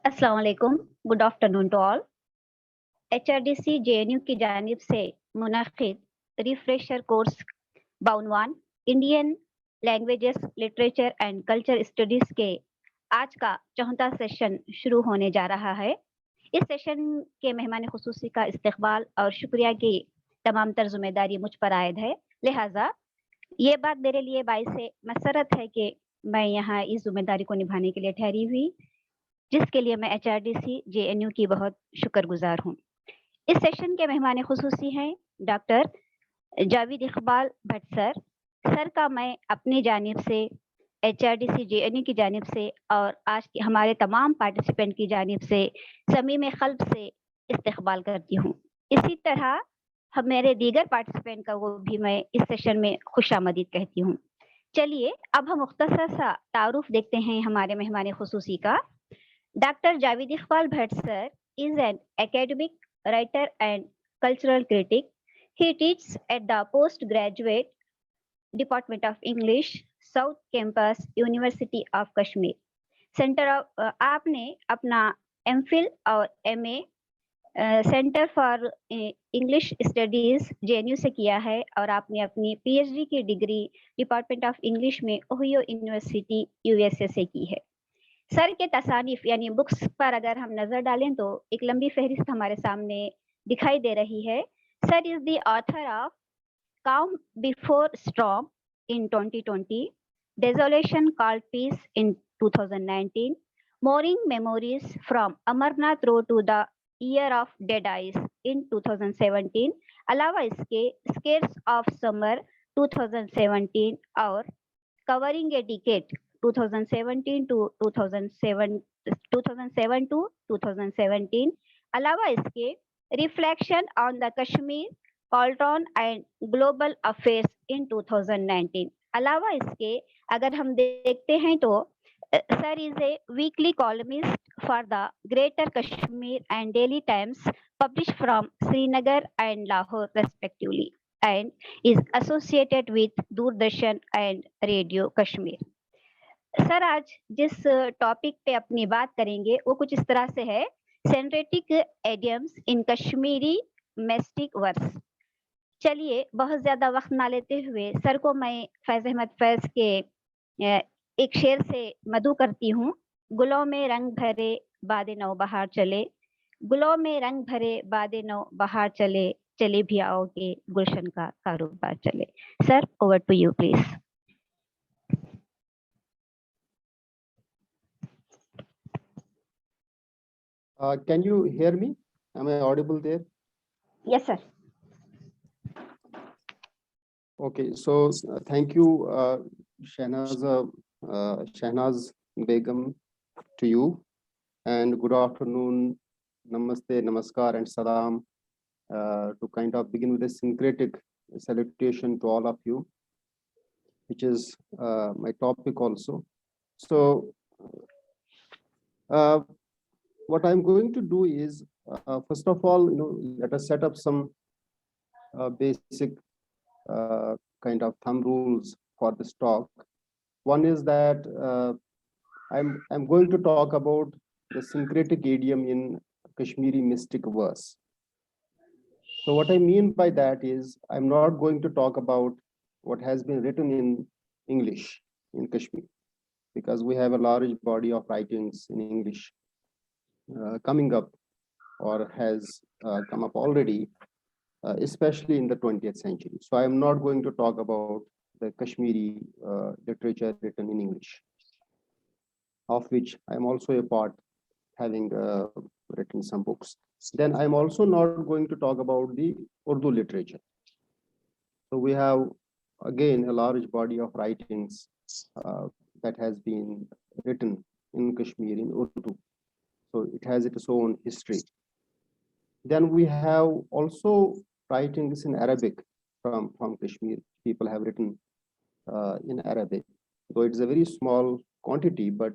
अस्सलाम वालेकुम, good afternoon to all. HRDC JNU की जानिब से मुनक़िद रिफ्रेशर कोर्स बाउनवान Indian languages literature and culture studies के आज का 4था सेशन शुरू होने जा रहा है। इस सेशन के मेहमान खुसूसी का इस्तकबाल और शुक्रिया की तमाम तर जिम्मेदारी मुझ पर आयद है, लिहाजा ये बात मेरे लिए बाइसे मसरत है कि मैं यहाँ इस जिम्मेदारी को निभाने के लिए ठहरी हुई, जिसके लिए मैं एचआरडीसी जेएनयू की बहुत शुक्रगुजार हूँ। इस सेशन के मेहमान खुसूसी हैं doctor Javed Iqbal Bhatt sir. Sir का मैं अपनी जानिब से, एचआरडीसी जेएनयू की जानिब से और आज के हमारे तमाम पार्टिसिपेंट की जानिब से समीम क़ल्ब से इस्तकबाल करती हूँ। इसी तरह हम मेरे दीगर पार्टिसिपेंट का वो भी मैं इस सेशन में खुशामदीद कहती हूँ। चलिए अब हम मुख्तसर सा तारुफ देखते हैं हमारे मेहमान खुसूसी का। Dr. Javed Iqbal Bhat sir is an academic writer and cultural critic. He teaches at the postgraduate Department of English, South Campus, University of Kashmir. Centre of आपने अपना एमफिल और MA centre for English studies JNU से किया है और आपने अपनी PhD की डिग्री डिपार्टमेंट ऑफ इंग्लिश में ओहियो यूनिवर्सिटी यूएसए से की है। सर के तसानीफ यानी बुक्स पर अगर हम नजर डालें तो एक लंबी फहरिस्त हमारे सामने दिखाई दे रही है। Sir is the author of calm before storm in 2020, desolation called peace in 2019, morning memories from Amarnath road to the year of dead eyes in 2017, अलावा इसके स्केर्स ऑफ समर 2017 और covering a decade 2017 to 2007 to 2017, अलावा इसके reflection on the Kashmir cauldron and global affairs in 2019, अलावा इसके अगर हम देखते हैं तो sir is a weekly columnist for the greater Kashmir and daily times publish from Srinagar and Lahore respectively and is associated with Doordarshan and radio Kashmir. Sir आज जिस टॉपिक पे अपनी बात करेंगे वो कुछ इस तरह से है, सेंट्रेटिक एडियम्स इन कश्मीरी मेस्टिक वर्स। चलिए बहुत ज्यादा वक्त ना लेते हुए सर को मैं फैज अहमद फैज के एक शेर से मधु करती हूँ। गुलों में रंग भरे बादे नौ बहार चले, गुलों में रंग भरे बादे नौ बहार चले, चले भी आओगे गुलशन का कारोबार चले। Sir over to you please. Can you hear me? Am I audible there? Yes sir. Okay, so thank you Shahnaz Begum to you, and good afternoon, namaste, namaskar and salam. To kind of begin with a syncretic salutation to all of you, which is my topic also. So what I'm going to do is, first of all, let us set up some basic kind of thumb rules for this talk. One is that I'm going to talk about the syncretic idiom in Kashmiri mystic verse. So what I mean by that is, I'm not going to talk about what has been written in English in Kashmir, because we have a large body of writings in English coming up or has come up already, especially in the 20th century. So I am not going to talk about the Kashmiri literature written in English, of which I am also a part, having written some books. Then I'm also not going to talk about the Urdu literature. So we have, again, a large body of writings that has been written in Kashmir in Urdu. So it has its own history. Then we have also writings in Arabic from Kashmir. People have written in Arabic, though it's a very small quantity, but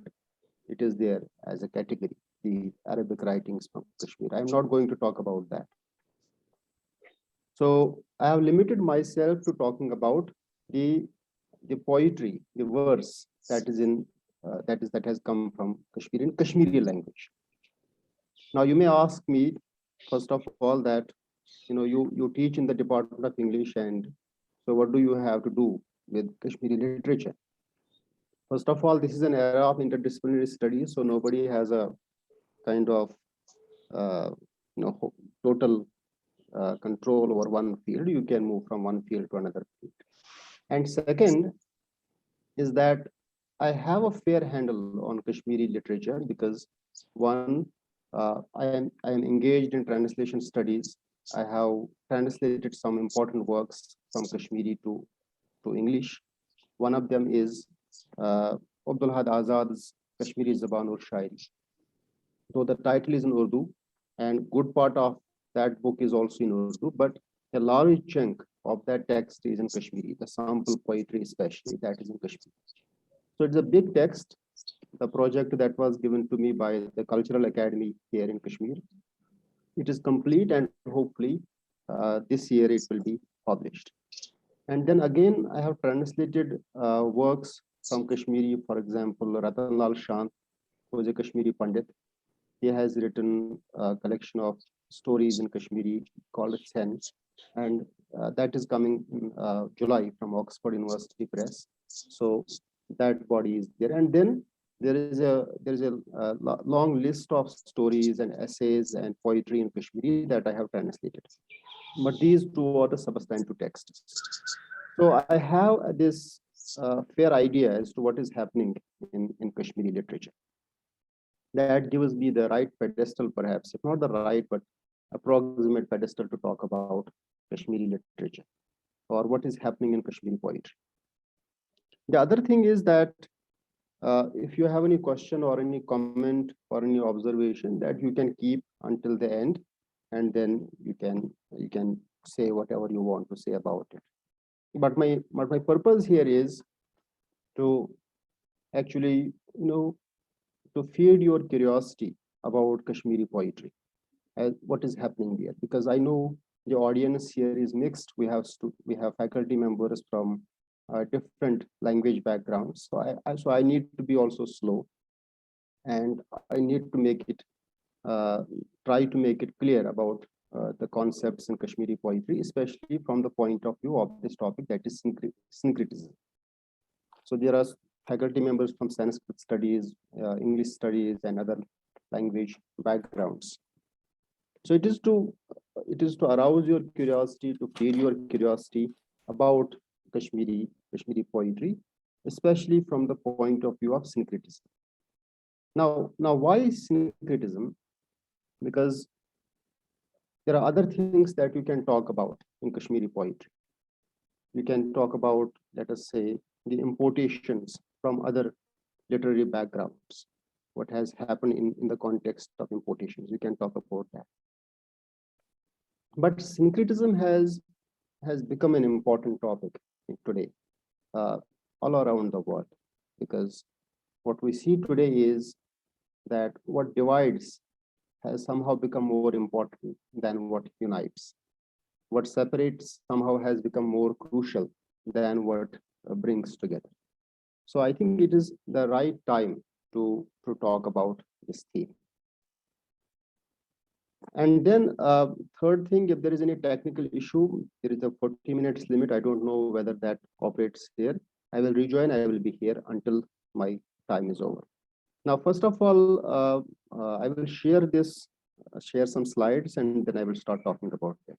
it is there as a category, the Arabic writings from Kashmir. I'm not going to talk about that. So I have limited myself to talking about the poetry, the verse that is in that has come from Kashmir in Kashmiri language. Now you may ask me, first of all, that you teach in the Department of English, and so what do you have to do with Kashmiri literature? First of all, this is an era of interdisciplinary studies, so nobody has a kind of uh, total control over one field. You can move from one field to another field. And second is that I have a fair handle on Kashmiri literature because one, I am engaged in translation studies. I have translated some important works from Kashmiri to English. One of them is Abdul Had Azad's Kashmiri Zaban or Shairi. So the title is in Urdu, and good part of that book is also in Urdu, but a large chunk of that text is in Kashmiri, the sample poetry especially, that is in Kashmiri. So it's a big text, the project that was given to me by the Cultural Academy here in Kashmir. It is complete, and hopefully this year it will be published. And then again, I have translated works from Kashmiri, for example, Ratan Lal Shant, who is a Kashmiri Pandit. He has written a collection of stories in Kashmiri called Sen, and that is coming in July from Oxford University Press. So that body is there, and then there is a long list of stories and essays and poetry in Kashmiri that I have translated. But these two are the substantive texts. So I have this fair idea as to what is happening in Kashmiri literature. That gives me the right pedestal, perhaps, if not the right, but approximate pedestal to talk about Kashmiri literature or what is happening in Kashmiri poetry. The other thing is that if you have any question or any comment or any observation, that you can keep until the end, and then you can say whatever you want to say about it. But my purpose here is to actually to feed your curiosity about Kashmiri poetry, what is happening there, because I know the audience here is mixed. We have faculty members from different language backgrounds, so I need to be also slow, and I need to make it try to make it clear about the concepts in Kashmiri poetry, especially from the point of view of this topic, that is syncretism. So there are faculty members from Sanskrit studies, English studies, and other language backgrounds. So it is to arouse your curiosity, to feed your curiosity about Kashmiri poetry, especially from the point of view of syncretism. Now why syncretism? Because there are other things that you can talk about in Kashmiri poetry. You can talk about, let us say, the importations from other literary backgrounds, what has happened in the context of importations. You can talk about that. But syncretism has become an important topic today, all around the world, because what we see today is that what divides has somehow become more important than what unites. What separates somehow has become more crucial than what brings together. So I think it is the right time to talk about this theme. And then third thing, if there is any technical issue, there is a 40 minutes limit. I don't know whether that operates here. I will rejoin. I will be here until my time is over. Now, first of all, I will share some slides, and then I will start talking about them.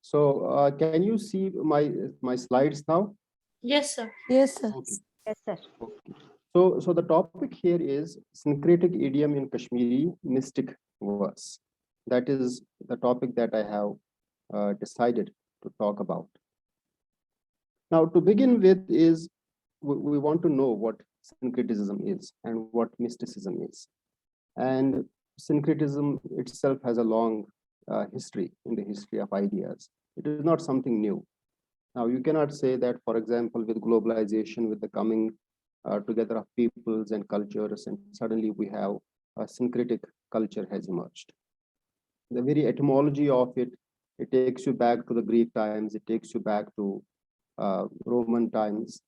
So can you see my slides now? Yes, sir. Yes, sir. Okay. Yes, sir. Okay. So the topic here is syncretic idiom in Kashmiri mystic verse. That is the topic that I have decided to talk about. Now, to begin with, is we want to know what syncretism is and what mysticism is. And syncretism itself has a long history in the history of ideas. It is not something new. Now, you cannot say that, for example, with globalization, with the coming together of peoples and cultures, and suddenly we have a syncretic culture has emerged. The very etymology of it, it takes you back to the Greek times, it takes you back to Roman times,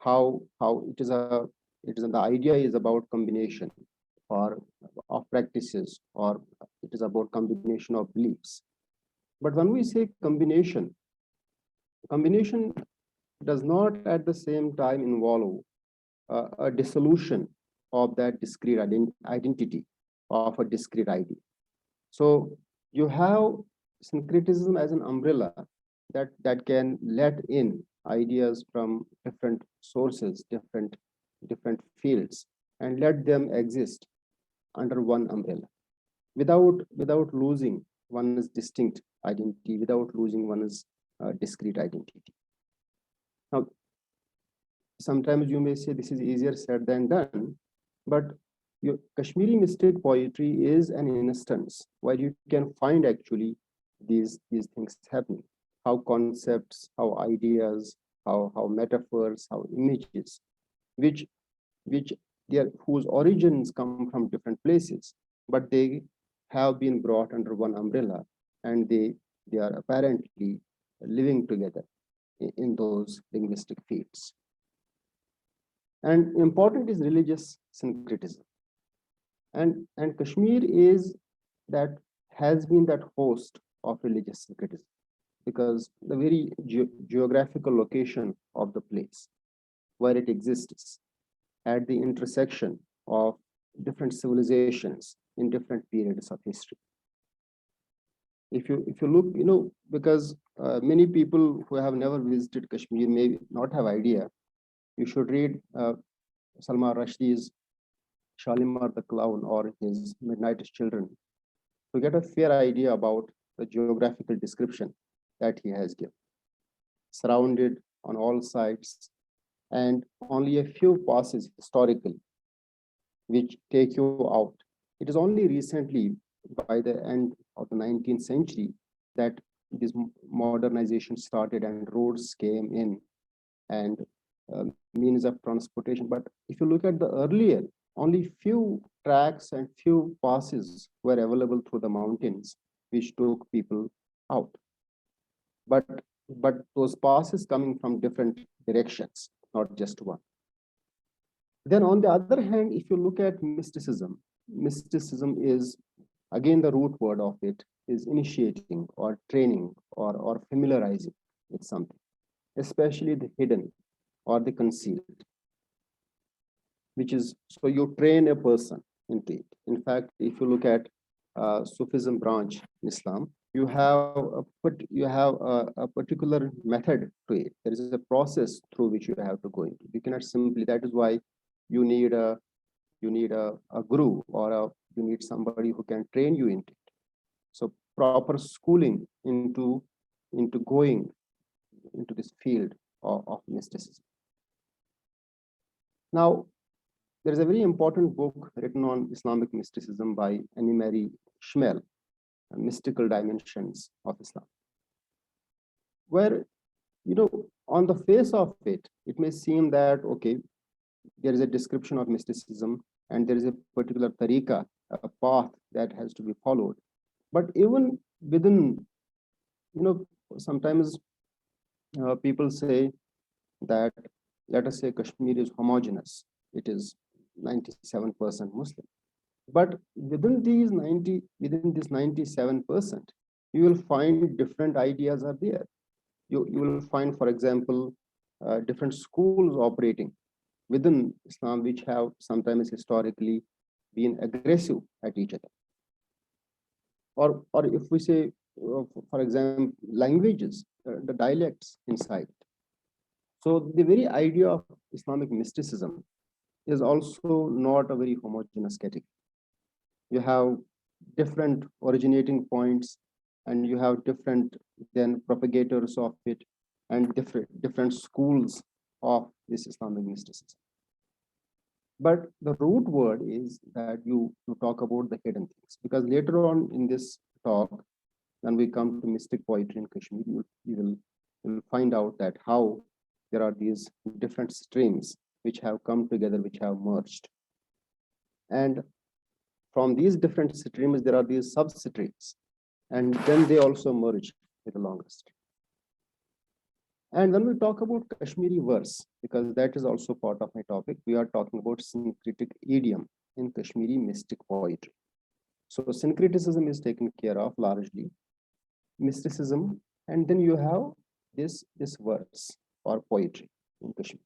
how it is the idea is about combination or of practices, or it is about combination of beliefs. But when we say combination does not at the same time involve a dissolution of that discrete identity of a discrete idea. So you have syncretism as an umbrella that can let in ideas from different sources, different fields, and let them exist under one umbrella without losing one's distinct identity, without losing one's discrete identity. Now, sometimes you may say this is easier said than done, but your Kashmiri mystic poetry is an instance where you can find actually these things happening. How concepts, how ideas, how metaphors, how images, which which whose origins come from different places, but they have been brought under one umbrella, and they are apparently living together in those linguistic fields. And important is religious syncretism. And Kashmir is that has been that host of religious syncretism, because the very geographical location of the place where it exists at the intersection of different civilizations in different periods of history. If you look, because many people who have never visited Kashmir may not have idea, you should read Salman Rushdie's Shalimar the Clown or his Midnight's Children to get a fair idea about the geographical description that he has given. Surrounded on all sides, and only a few passes historically which take you out. It is only recently, by the end of the 19th century, that this modernization started and roads came in and means of transportation. But if you look at the earlier, only few tracks and few passes were available through the mountains, which took people out. But those passes coming from different directions, not just one. Then on the other hand, if you look at mysticism is, again, the root word of it is initiating or training or familiarizing with something, especially the hidden or the concealed, which is, so you train a person into it. In fact, if you look at Sufism branch in Islam, you have a particular method to it. There is a process through which you have to go into. You cannot simply, that is why you need a guru, or you need somebody who can train you into it. So proper schooling into going into this field of mysticism. Now, there is a very important book written on Islamic mysticism by Anne-Marie Schmel, Mystical Dimensions of Islam, where, on the face of it, it may seem that, okay, there is a description of mysticism and there is a particular tariqa, a path that has to be followed. But even within, sometimes people say that, let us say Kashmir is homogeneous. It is 97% Muslim. But within this 97%, you will find different ideas are there. You will find, for example, different schools operating within Islam, which have sometimes historically been aggressive at each other. Or if we say for example, languages, the dialects inside. So the very idea of Islamic mysticism is also not a very homogeneous category. You have different originating points, and you have different then propagators of it, and different schools of this Islamic mysticism. But the root word is that you talk about the hidden things, because later on in this talk, when we come to mystic poetry in Kashmir, you will find out that how there are these different streams which have come together, which have merged. And from these different streams, there are these sub-streams, and then they also merge with the longer stream. And when we talk about Kashmiri verse, because that is also part of my topic, we are talking about syncretic idiom in Kashmiri mystic poetry. So syncretism is taken care of largely, mysticism, and then you have this verse or poetry in Kashmir.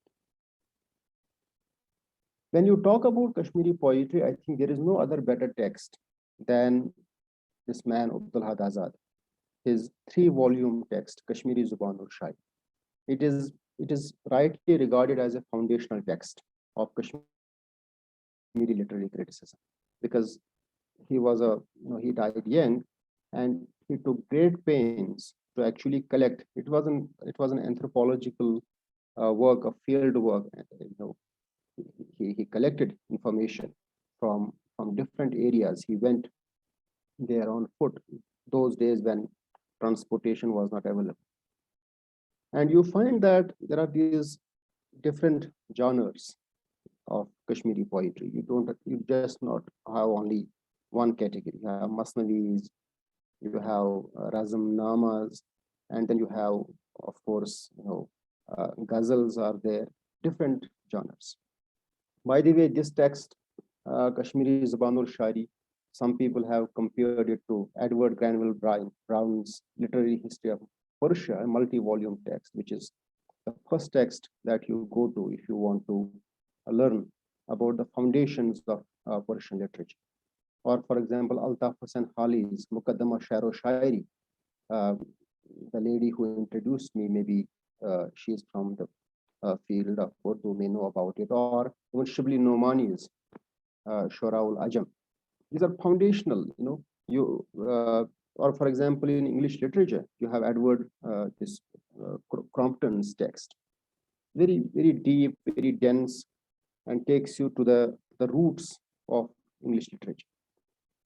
When you talk about Kashmiri poetry, I think there is no other better text than this man, Abdul Had Azad, his 3-volume text, Kashmiri Zuban ur Shairi. It is rightly regarded as a foundational text of Kashmiri literary criticism, because he was he died young, and he took great pains to actually collect. It was an anthropological work, a field work. He collected information from different areas. He went there on foot, those days when transportation was not available. And you find that there are these different genres of Kashmiri poetry. You just not have only one category. You have Masnavis, you have Razam Namas, and then you have, of course, ghazals are there, different genres. By the way, this text, Kashmiri Zuban ur Shairi, some people have compared it to Edward Granville Brown's Literary History of Persia, a multi-volume text, which is the first text that you go to if you want to learn about the foundations of Persian literature. Or, for example, Altaf Hussain Hali's Muqaddama Shairo Shairi. The lady who introduced me, maybe she's from the field of Urdu, may know about it. Or even Shibli Nomani's Shoraul Ajam. These are foundational, or for example, in English literature, you have Edward Crompton's text, very, very deep, very dense, and takes you to the roots of English literature.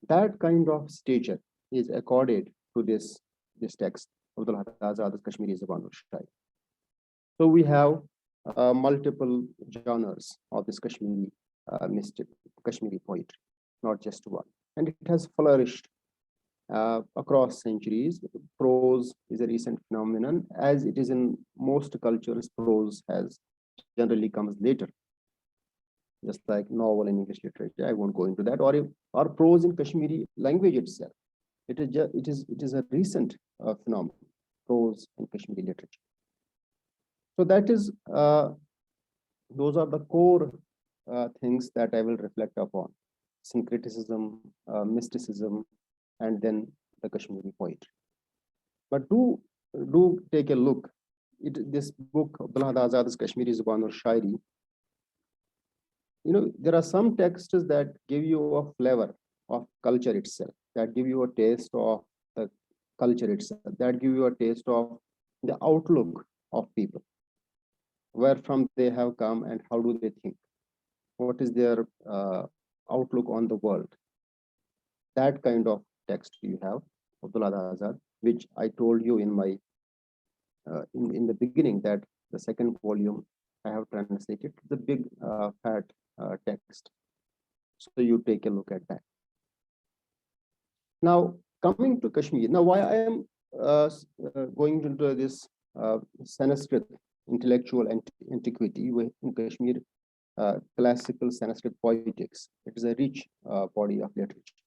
That kind of stature is accorded to this text, Abdul Had Azad's Kashmiri Zuban ur Shairi. So we have multiple genres of this Kashmiri mystic Kashmiri poetry, not just one, and it has flourished across centuries. Prose is a recent phenomenon, as it is in most cultures. Prose has generally comes later, just like novel in English literature. I won't go into that. Or prose in Kashmiri language itself. It is a recent phenomenon, prose in Kashmiri literature. So that is those are the core things that I will reflect upon: syncretism, mysticism, and then the Kashmiri poetry. But do take a look. This book, Abdul Had Azad's Kashmiri Zuban ur Shairi, there are some texts that give you a flavor of culture itself, that give you a taste of the culture itself, that give you a taste of the outlook of people, where from they have come and how do they think, what is their outlook on the world. That kind of text you have, Abdul Had Azad, which I told you in my in the beginning that the second volume I have translated the big fat text. So you take a look at that. Now coming to Kashmir. Now why I am going into this Sanskrit intellectual antiquity in Kashmir, classical Sanskrit poetics. It is a rich body of literature.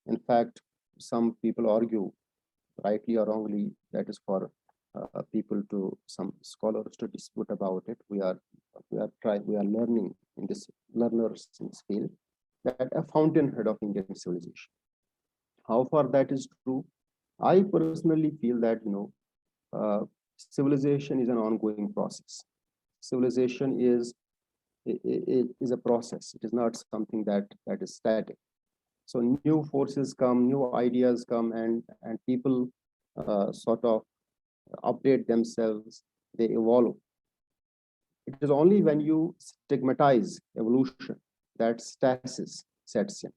In fact, some people argue, rightly or wrongly, that is for some scholars to dispute about it. We are learning in this learners in this field that a fountainhead of Indian civilization. How far that is true, I personally feel that, civilization is an ongoing process. Civilization is a process. It is not something that is static. So new forces come, new ideas come, and people sort of update themselves. They evolve. It is only when you stigmatize evolution that stasis sets in,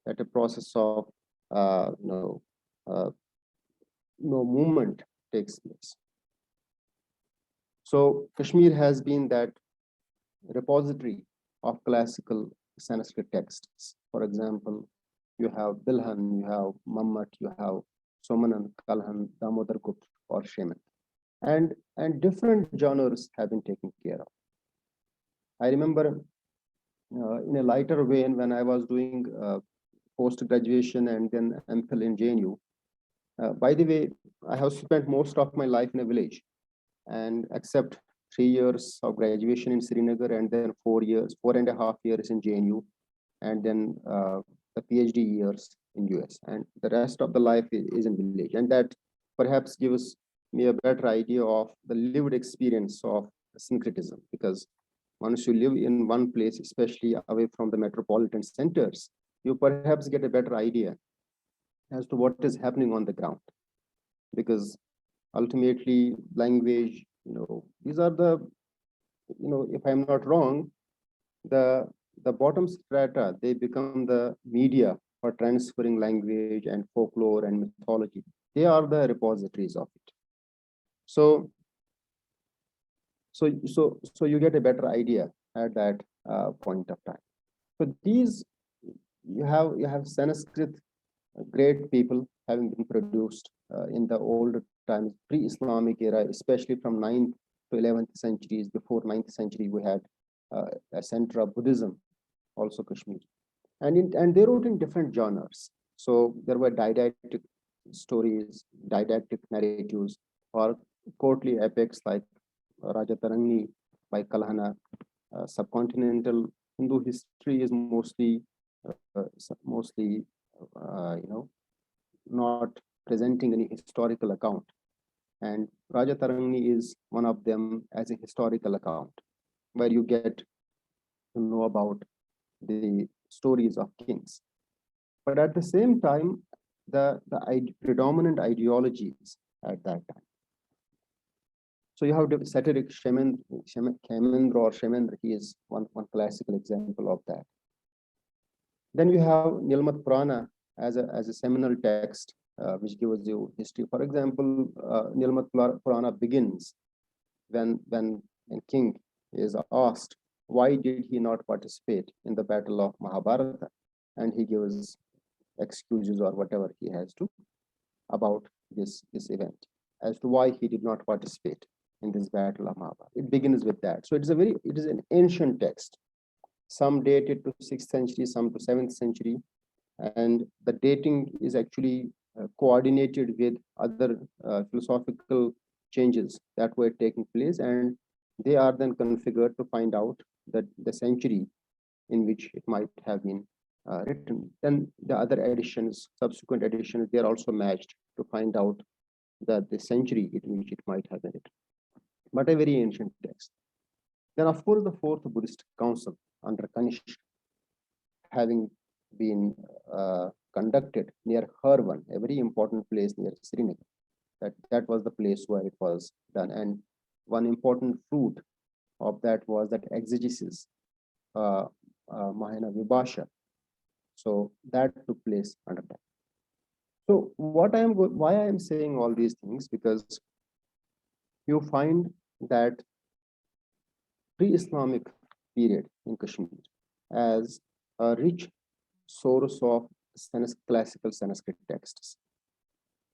that a process of uh, you know uh, no movement takes place. So Kashmir has been that repository of classical Sanskrit texts. For example, you have Bilhan, you have Mammat, you have Somanan, Kalhan, Damodargut, or Shemin. And different genres have been taken care of. I remember in a lighter vein when I was doing post-graduation and then MPhil in JNU. By the way, I have spent most of my life in a village, and except 3 years of graduation in Srinagar and then 4 years, 4.5 years in JNU, and then the PhD years in US, and the rest of the life is in village, and that perhaps gives me a better idea of the lived experience of syncretism, because once you live in one place, especially away from the metropolitan centers, you perhaps get a better idea as to what is happening on the ground, because ultimately language, these are the, if I'm not wrong, the bottom strata, they become the media for transferring language and folklore and mythology. They are the repositories of it. So you get a better idea at that point of time. So these, you have Sanskrit great people having been produced in the old times, pre-Islamic era, especially from 9th to 11th centuries. Before 9th century, we had a center of Buddhism, also Kashmir. And they wrote in different genres. So there were didactic stories, didactic narratives, or courtly epics like Raja Tarangi by Kalhana. Subcontinental Hindu history is mostly not presenting any historical account. And Raja Tarangi is one of them as a historical account, where you get to know about the stories of kings. But at the same time, the predominant ideologies at that time. So you have satiric Kemendra or Shemendra, he is one classical example of that. Then you have Nilmat Purana as a seminal text, which gives you history. For example, Nilmat Purana begins when a king is asked why did he not participate in the battle of Mahabharata, and he gives excuses or whatever he has to about this event as to why he did not participate in this battle of Mahabharata. It begins with that. So it is an ancient text. Some date it to 6th century, some to 7th century, and the dating is actually coordinated with other philosophical changes that were taking place, and they are then configured to find out that the century in which it might have been written. Then the other editions, subsequent editions, they are also matched to find out that the century in which it might have been written. But a very ancient text. Then, of course, the fourth Buddhist council under Kanishk, having been conducted near Harvan, a very important place near Srinagar. That was the place where it was done. And one important fruit of that was that exegesis, Mahayana Vibhasha. So that took place under that. So why I am saying all these things, because you find that pre-Islamic period in Kashmir as a rich source of classical Sanskrit texts.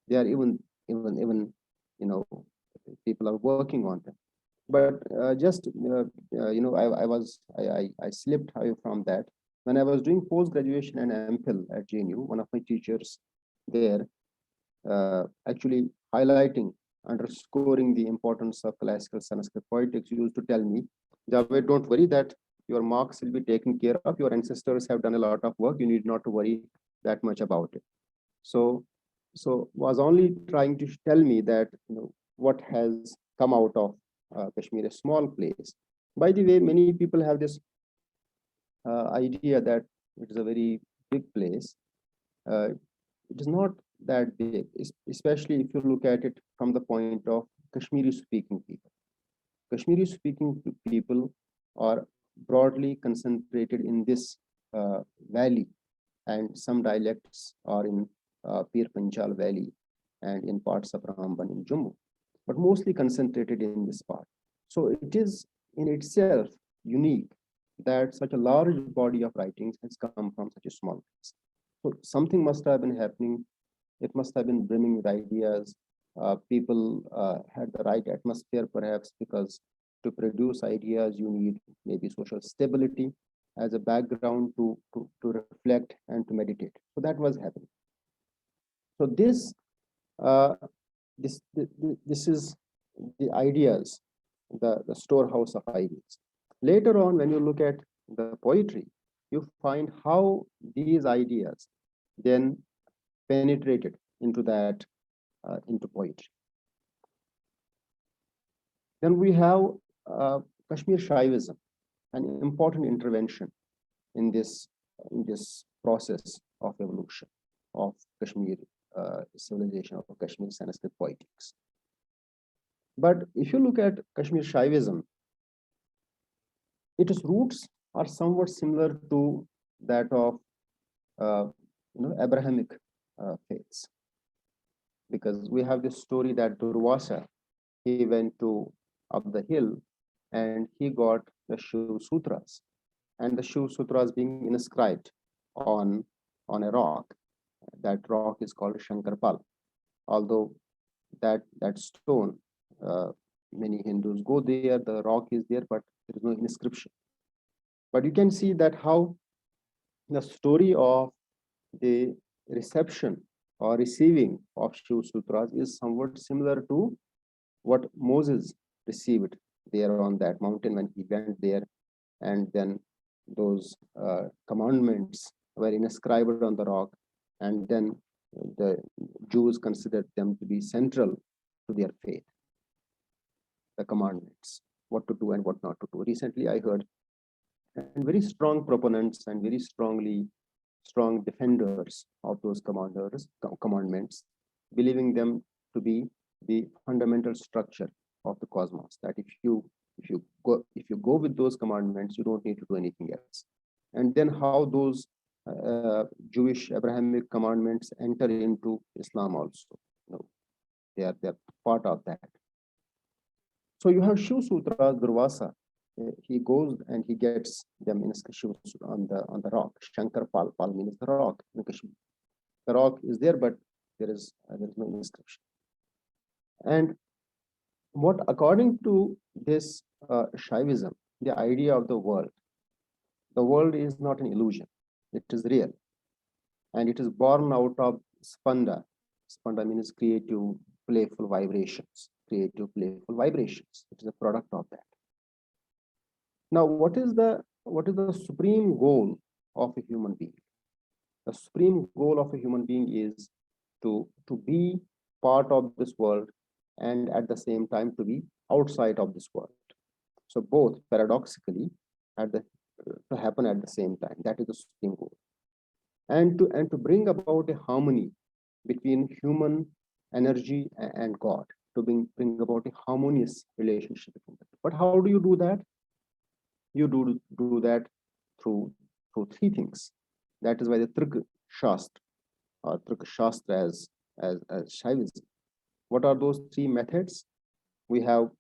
They are even people are working on them. But I slipped away from that when I was doing post graduation and MPhil at JNU. One of my teachers there actually highlighting, underscoring the importance of classical Sanskrit poetics, used to tell me, Javed, don't worry that your marks will be taken care of. Your ancestors have done a lot of work. You need not to worry that much about it. So So was only trying to tell me that, what has come out of Kashmir, a small place. By the way, many people have this idea that it is a very big place. Uh, it is not that big, especially if you look at it from the point of Kashmiri speaking people. Kashmiri speaking people are broadly concentrated in this valley, and some dialects are in Pir Panjal Valley and in parts of Ramban in Jammu, but mostly concentrated in this part. So it is in itself unique that such a large body of writings has come from such a small place. So something must have been happening. It must have been brimming with ideas. People had the right atmosphere, perhaps, because to produce ideas, you need maybe social stability as a background to reflect and to meditate. So that was happening. So uh, this is the ideas, the storehouse of ideas. Later on, when you look at the poetry, you find how these ideas then penetrated into poetry. Then we have Kashmir Shaivism, an important intervention in this process of evolution of Kashmir civilization, of Kashmir Sanskrit poetics. But if you look at Kashmir Shaivism, its roots are somewhat similar to that of Abrahamic faiths, because we have this story that Durvasa, he went to up the hill and he got the Shiv Sutras, and the Shiv Sutras being inscribed on a rock. That rock is called Shankarpal. Although that stone, many Hindus go there, the rock is there, but there is no inscription. But you can see that how the story of the reception or receiving of Shiv Sutras is somewhat similar to what Moses received there on that mountain when he went there, and then those commandments were inscribed on the rock, and then the Jews considered them to be central to their faith, the commandments, what to do and what not to do. Recently, I heard and very strong proponents and very strong defenders of those commandments, believing them to be the fundamental structure of the cosmos. That if you go with those commandments, you don't need to do anything else. And then how those Jewish Abrahamic commandments enter into Islam also. They are part of that. So you have Shiv Sutras, Durvasa. He goes and he gets them in on the rock. Shankar Pal means the rock in Kashmir. The rock is there, but there is no inscription. And what, according to this Shaivism, the idea of the world is not an illusion. It is real, and it is born out of spanda. Spanda means creative, playful vibrations. Creative, playful vibrations. It is a product of that. Now, what is the supreme goal of a human being? The supreme goal of a human being is to be part of this world, and at the same time to be outside of this world. So both paradoxically to happen at the same time. That is the supreme goal. And to bring about a harmony between human energy and God, to bring about a harmonious relationship between them. But how do you do that? You do that through three things. That is why the Trika Shastra, or Trika Shastra as Shaivism. What are those three methods? We have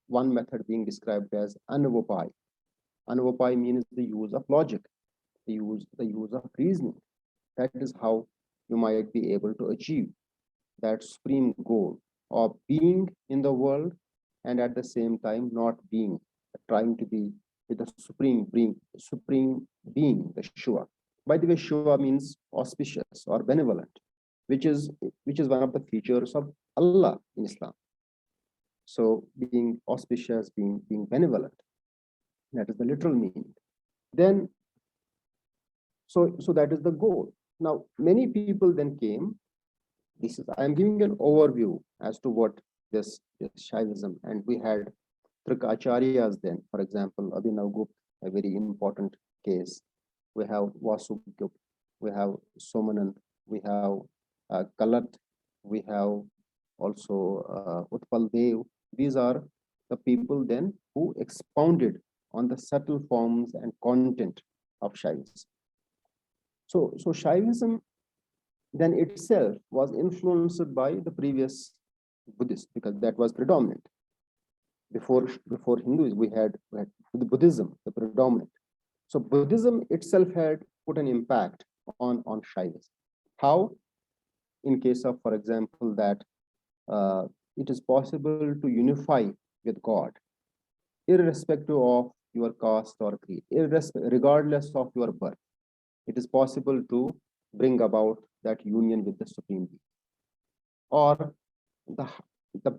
one method being described as Anavopai. Anavopai means the use of logic, the use of reasoning. That is how you might be able to achieve that supreme goal of being in the world, and at the same time not trying to be with the supreme being, the Shiva. By the way, Shiva means auspicious or benevolent, which is one of the features of Allah in Islam. So being auspicious, being benevolent, that is the literal meaning. Then, so that is the goal. Now, many people then came I am giving an overview as to what this Shaivism, and we had Trikacharyas then, for example, Abhinav Gupta, a very important case. We have Vasugupta, we have Somanand, we have Kalat, we have also Utpal Dev. These are the people then who expounded on the subtle forms and content of Shaivism. So Shaivism then itself was influenced by the previous Buddhist, because that was predominant. Before Hinduism, we had the Buddhism, the predominant. So Buddhism itself had put an impact on Shaivism. How? In case of, for example, that it is possible to unify with God, irrespective of your caste or creed, regardless of your birth. It is possible to bring about that union with the Supreme Being. Or the, the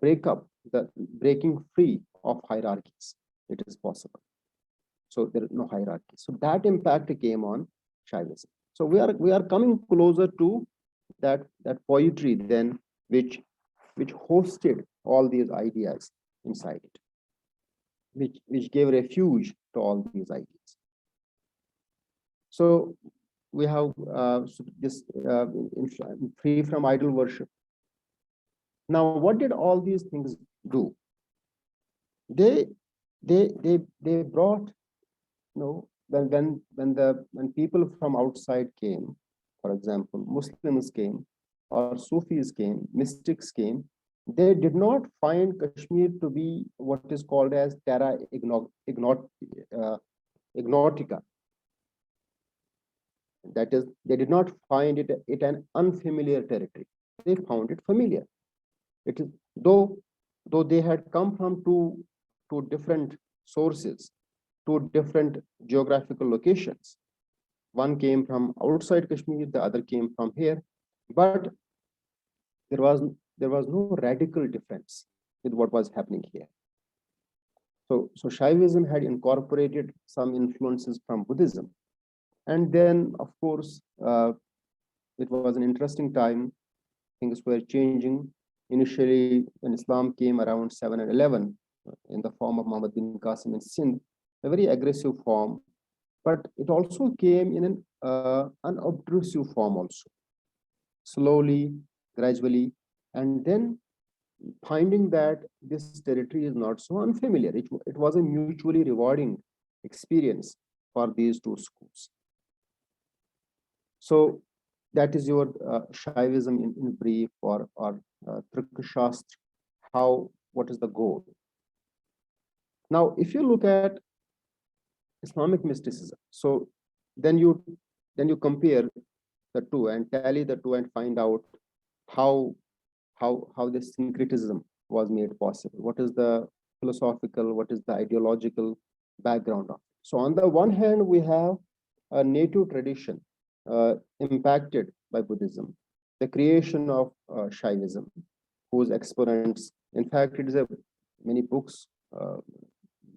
breaking free of hierarchies. It is possible. So there is no hierarchy. So that impact came on Shaivism. So we are coming closer to that poetry then, which hosted all these ideas inside it, which gave refuge to all these ideas. So we have this free from idol worship. Now, what did all these things do? They brought, when people from outside came, for example, Muslims came, or Sufis came, mystics came, they did not find Kashmir to be what is called as terra ignotica. That is, they did not find it an unfamiliar territory. They found it familiar. It is, though they had come from two different sources, two different geographical locations. One came from outside Kashmir, the other came from here, but there was no radical difference with what was happening here. So Shaivism had incorporated some influences from Buddhism, and then of course it was an interesting time. Things were changing. Initially, when Islam came around 711 in the form of Muhammad bin Qasim in Sindh, a very aggressive form, but it also came in an unobtrusive form also, slowly, gradually, and then finding that this territory is not so unfamiliar. It was a mutually rewarding experience for these two schools. So that is your Shaivism in brief, or Trikshastra. What is the goal? Now, if you look at Islamic mysticism, so then you compare the two and tally the two and find out how this syncretism was made possible. What is the philosophical, what is the ideological background of it? So on the one hand, we have a native tradition impacted by Buddhism, the creation of Shaivism, whose exponents, in fact, it is many books, a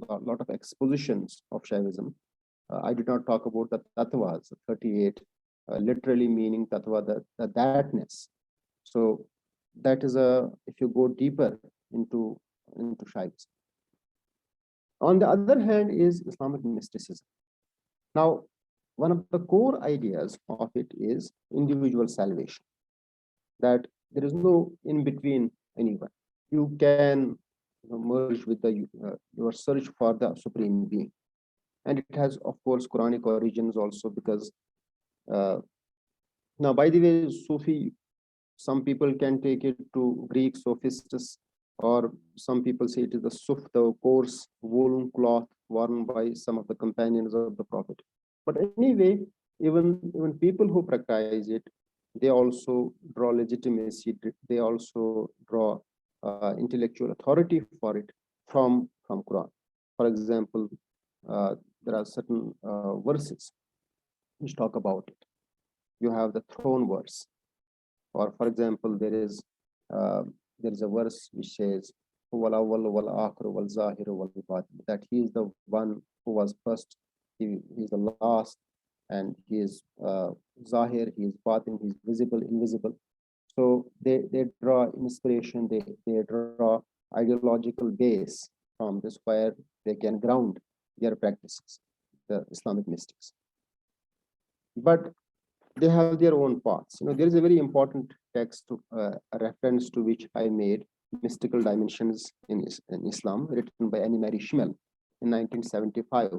lot of expositions of Shaivism. I did not talk about the tattvas, 38, literally meaning tattva, the thatness. So that is if you go deeper into Shaivism. On the other hand is Islamic mysticism. Now, one of the core ideas of it is individual salvation, that there is no in between anyone. You can merge with your search for the Supreme Being. And it has, of course, Quranic origins also, because now, by the way, Sufi, some people can take it to Greek sophists, or some people say it is the suf, the coarse woolen cloth worn by some of the companions of the Prophet. But anyway, even people who practice it, they also draw legitimacy, they also draw intellectual authority for it from Quran. For example, there are certain verses which talk about it. You have the throne verse, or for example, there is a verse which says that he is the one who was first, he is the last, and he is Zahir, he is Batin, he is visible, invisible. So they draw inspiration, they draw ideological base from this where they can ground their practices, the Islamic mystics. But they have their own paths. There is a very important text, a reference to which I made, Mystical Dimensions in Islam, written by Annie Mary Schimmel in 1975,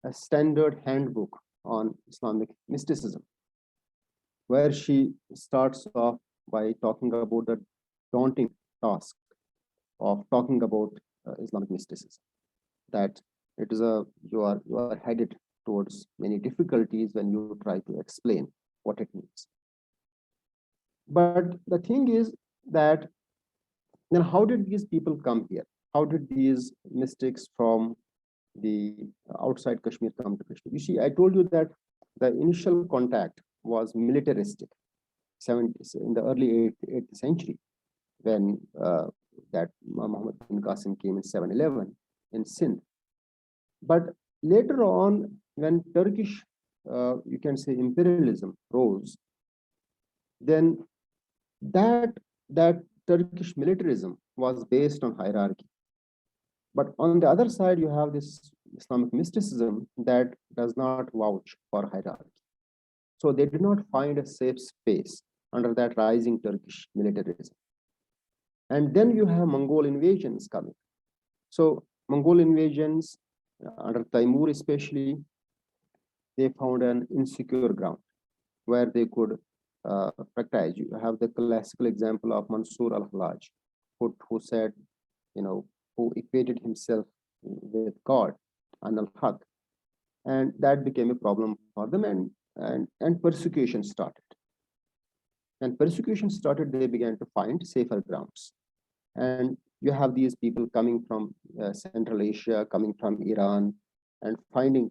a standard handbook on Islamic mysticism, where she starts off by talking about the daunting task of talking about Islamic mysticism. That it is you are headed towards many difficulties when you try to explain what it means. But the thing is that then how did these people come here? How did these mystics from the outside Kashmir come to Kashmir? You see, I told you that the initial contact was militaristic, 70s, in the early 8th century, when that Muhammad bin Qasim came in 711 in Sindh. But later on, when Turkish, you can say, imperialism rose, then that Turkish militarism was based on hierarchy. But on the other side, you have this Islamic mysticism that does not vouch for hierarchy. So they did not find a safe space under that rising Turkish militarism. And then you have Mongol invasions coming. So Mongol invasions under Timur especially, they found an insecure ground where they could practice. You have the classical example of Mansur al-Hallaj, who said, who equated himself with God and al-Haq. And that became a problem for them, and persecution started. And persecution started, they began to find safer grounds. And you have these people coming from Central Asia, coming from Iran, and finding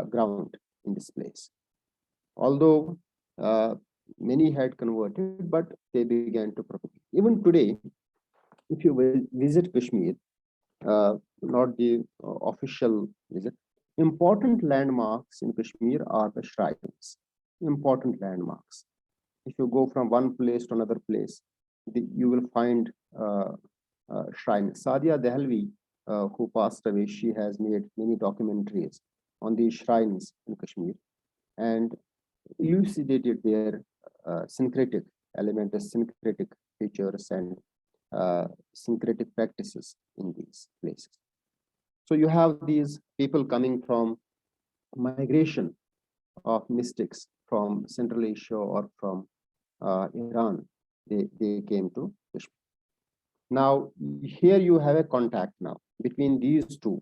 ground in this place. Although many had converted, but they began to propagate. Even today, if you will visit Kashmir, not the official visit, important landmarks in Kashmir are the shrines, important landmarks. If you go from one place to another place, you will find shrine. Sadia Dehelvi, who passed away, she has made many documentaries on these shrines in Kashmir and elucidated their syncretic elements, syncretic features, and syncretic practices in these places. So you have these people coming from migration of mystics from Central Asia or from Iran. They came to Kashmir. Now, here you have a contact now between these two.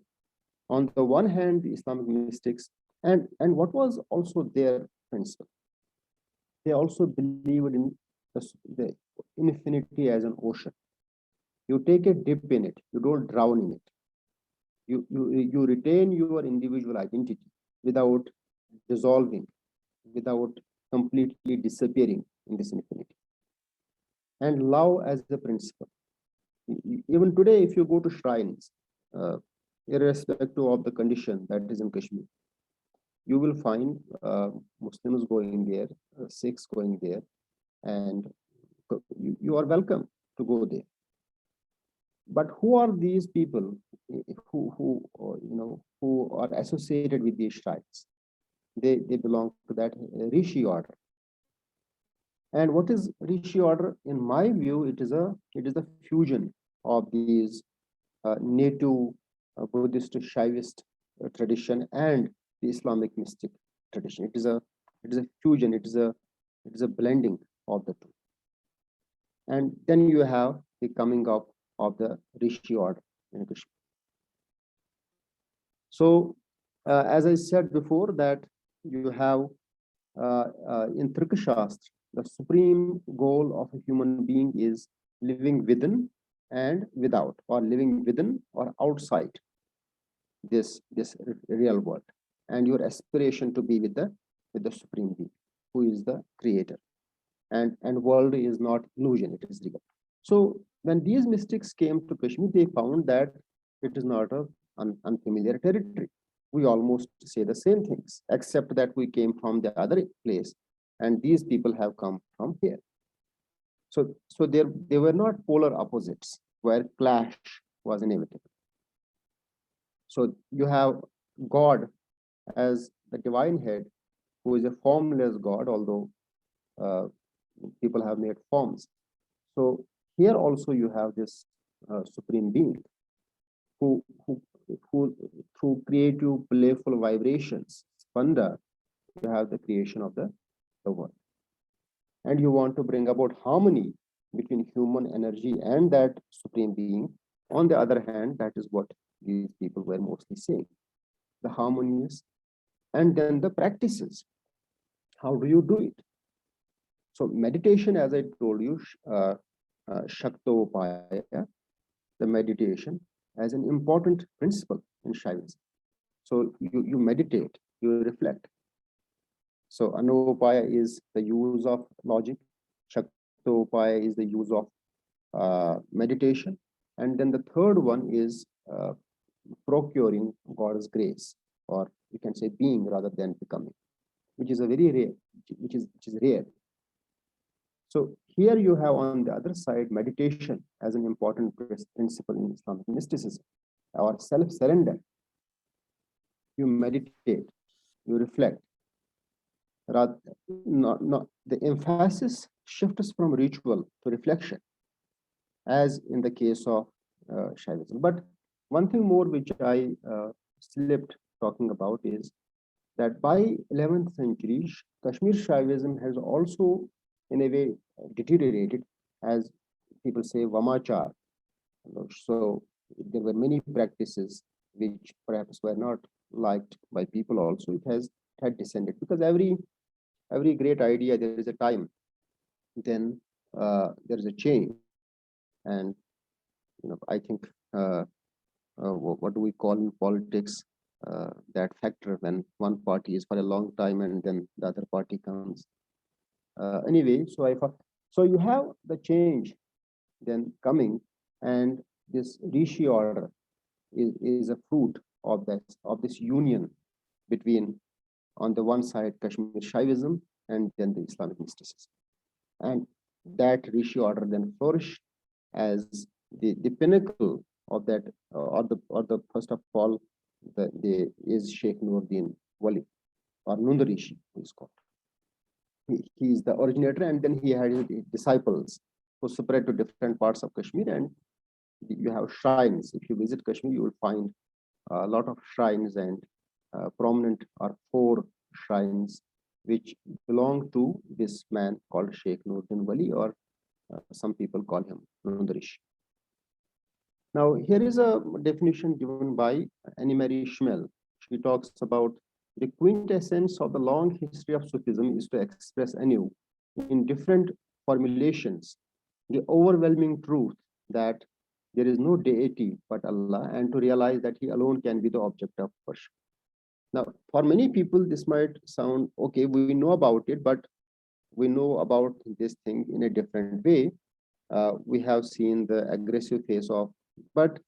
On the one hand, the Islamic mystics, and what was also their principle? They also believed in the infinity as an ocean. You take a dip in it, you don't drown in it. You retain your individual identity without dissolving, without completely disappearing in this infinity. And love as the principle. Even today, if you go to shrines, irrespective of the condition that is in Kashmir, you will find Muslims going there, Sikhs going there, and you are welcome to go there. But who are these people who are associated with these shrines? They belong to that Rishi order. And what is Rishi order? In my view, it is a fusion of these native Buddhist Shaivist tradition and the Islamic mystic tradition. It is a fusion. It is a blending of the two. And then you have the coming up of the Rishi order in Kashmir. So, as I said before, that you have in Trikashastra, the supreme goal of a human being is living within and without, or living within or outside this real world, and your aspiration to be with the supreme being, who is the creator. And world is not illusion, it is real. So when these mystics came to Kashmir, they found that it is not an unfamiliar territory. We almost say the same things, except that we came from the other place, and these people have come from here. So they were not polar opposites where clash was inevitable. So you have God as the divine head, who is a formless God, although uh, people have made forms. So here also you have this supreme being who, who, who through creative, playful vibrations, spanda, you have the creation of the world. And you want to bring about harmony between human energy and that supreme being. On the other hand, that is what these people were mostly saying, the harmonious, and then the practices. How do you do it? So meditation, as I told you, Shaktopaya, the meditation, as an important principle in Shaivism. So you meditate, you reflect. So Anupaya is the use of logic, Shaktopaya is the use of meditation, and then the third one is procuring God's grace, or you can say being rather than becoming, which is a very rare, which is rare. So here you have on the other side meditation as an important principle in Islamic mysticism, or self-surrender. You meditate, you reflect. Rather, not, the emphasis shifts from ritual to reflection, as in the case of Shaivism. But one thing more which I slipped talking about is that by 11th century, Kashmir Shaivism has also, in a way, deteriorated, as people say, Vamachar. So there were many practices which perhaps were not liked by people also. It had descended, because every great idea, there is a time, then there is a change. And I think what do we call in politics, that factor when one party is for a long time and then the other party comes. Anyway, so you have the change then coming, and this rishi order is a fruit of this union between, on the one side, Kashmir Shaivism and then the Islamic mysticism. And that rishi order then flourished as the pinnacle of that, or the first of all, the is Sheikh Nuruddin Wali, or Nund Rishi, who is called. He is the originator, and then he had his disciples who spread to different parts of Kashmir, and you have shrines. If you visit Kashmir, you will find a lot of shrines, and prominent are 4 shrines which belong to this man called Sheikh Nuruddin Wali, or some people call him Nund Rishi. Now, here is a definition given by Annie Marie Schmel. She talks about the quintessence of the long history of Sufism is to express anew, in different formulations, the overwhelming truth that there is no deity but Allah, and to realize that He alone can be the object of worship. Now, for many people, this might sound okay, we know about it, but we know about this thing in a different way. We have seen the aggressive face of, but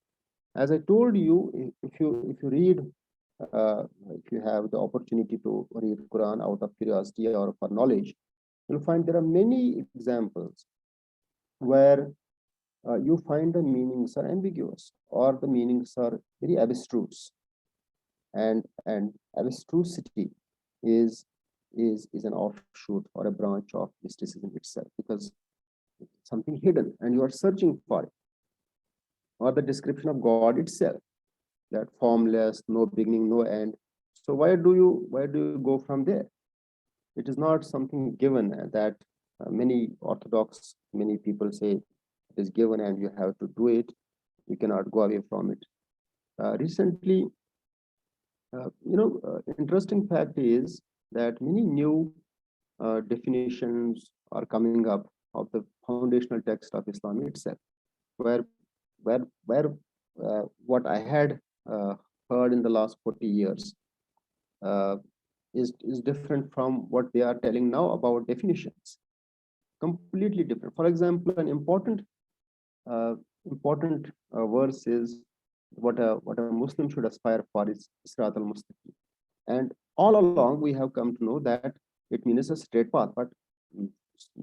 as I told you, if you read, if you have the opportunity to read Quran out of curiosity or for knowledge, you'll find there are many examples where you find the meanings are ambiguous, or the meanings are very abstruse, and abstrusity is an offshoot or a branch of mysticism itself, because it's something hidden and you are searching for it. Or the description of God itself, that formless, no beginning, no end. So why do you go from there? It is not something given that many many people say it is given and you have to do it. You cannot go away from it. Recently, interesting fact is that many new definitions are coming up of the foundational text of Islam itself, where what I had heard in the last 40 years is different from what they are telling now about definitions. Completely different. For example, an important verse is what a Muslim should aspire for is Sirat al-Mustaqim. And all along we have come to know that it means a straight path, but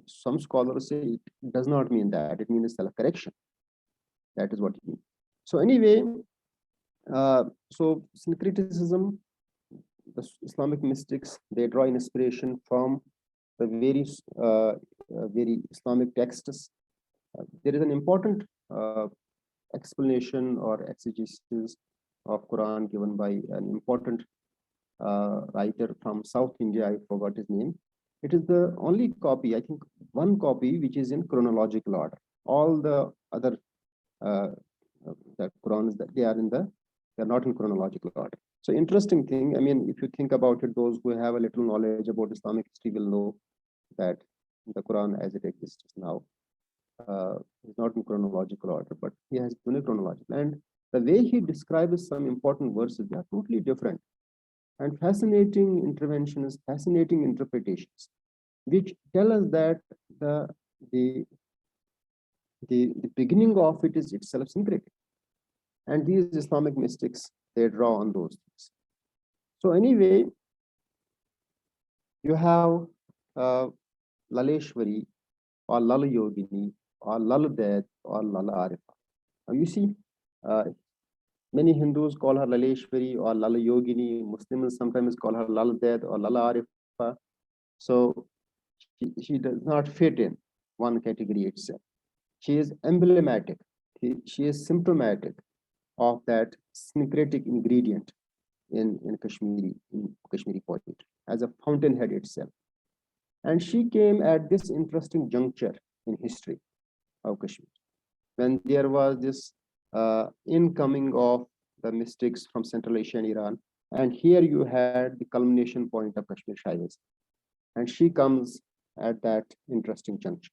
some scholars say it does not mean that. It means self-correction. That is what it means. So anyway, so syncretism, the Islamic mystics, they draw inspiration from the very Islamic texts. There is an important explanation or exegesis of Quran given by an important writer from South India. I forgot his name. It is the only copy, I think, one copy which is in chronological order. All the other the Qurans that they are not in chronological order. So interesting thing. I mean, if you think about it, those who have a little knowledge about Islamic history will know that the Quran as it exists now is not in chronological order, but he has done a chronological. And the way he describes some important verses, they are totally different. And fascinating interventions, fascinating interpretations, which tell us that the beginning of it is itself syncretic. And these Islamic mystics, they draw on those things. So anyway, you have Laleshwari or Lala Yogini or Lala Ded or Lala Arifa. Now you see, many Hindus call her Laleshwari or Lala Yogini. Muslims sometimes call her Lala Ded or Lala Arifa. So she does not fit in one category itself. She is emblematic. She is symptomatic of that syncretic ingredient in Kashmiri poetry as a fountainhead itself. And she came at this interesting juncture in history of Kashmir, when there was this incoming of the mystics from Central Asia and Iran. And here you had the culmination point of Kashmir Shaivism. And she comes at that interesting juncture.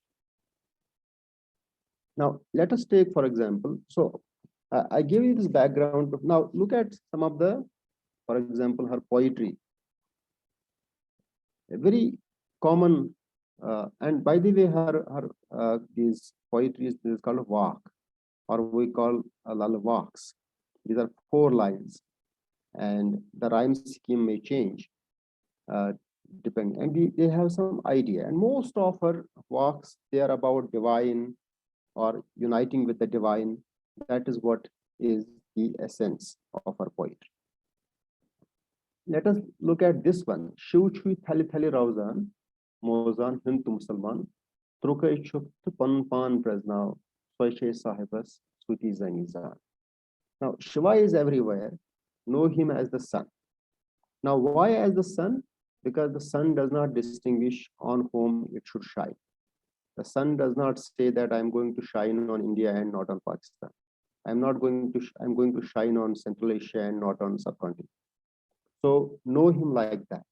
Now, let us take, for example, so I gave you this background. Now, look at some of the, for example, her poetry. A very common, and by the way, her these poetry is called Vak, or we call Lal Vaks. These are 4 lines, and the rhyme scheme may change depending. And they have some idea. And most of her Vaks, they are about divine or uniting with the divine. That is what is the essence of her poetry. Let us look at this one. Shiv Chui Thali Thali Rauzan, Mozan Hindu Musalman, Trukai Chupt Pan Pan Presnao, Soishe Sahibas, Suti Zanizan. Now, Shiva is everywhere. Know him as the sun. Now, why as the sun? Because the sun does not distinguish on whom it should shine. The sun does not say that I'm going to shine on India and not on Pakistan. I'm going to shine on Central Asia and not on subcontinent. So know him like that.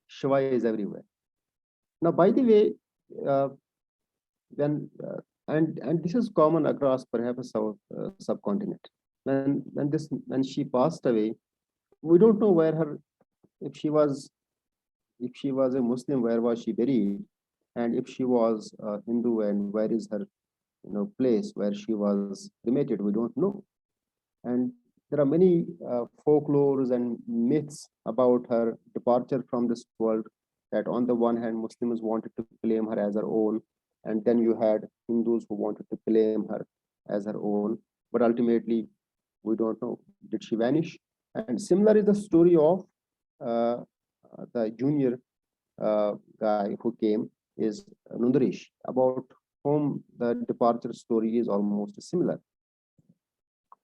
Shiva is everywhere. Now, by the way, and this is common across perhaps our subcontinent. When she passed away, we don't know where her, if she was a Muslim, where was she buried, and if she was a Hindu, and where is her place where she was cremated, we don't know. And there are many folklores and myths about her departure from this world, that on the one hand, Muslims wanted to claim her as her own, and then you had Hindus who wanted to claim her as her own. But ultimately, we don't know. Did she vanish? And similar is the story of the junior guy who came, is Nundarish, about whom the departure story is almost similar.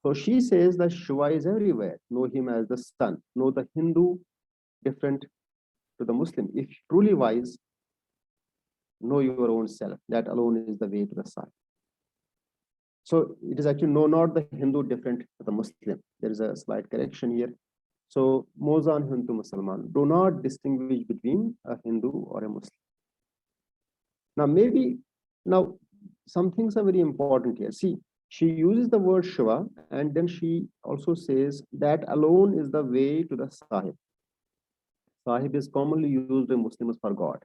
So she says that Shiva is everywhere. Know him as the sun. Know the Hindu different to the Muslim. If truly wise, know your own self. That alone is the way to the sun. So it is actually know not the Hindu different to the Muslim. There is a slight correction here. So Mozan Hindu Musalman. Do not distinguish between a Hindu or a Muslim. Now some things are very important here. See, she uses the word Shiva, and then she also says that alone is the way to the Sahib. Sahib is commonly used by Muslims for God.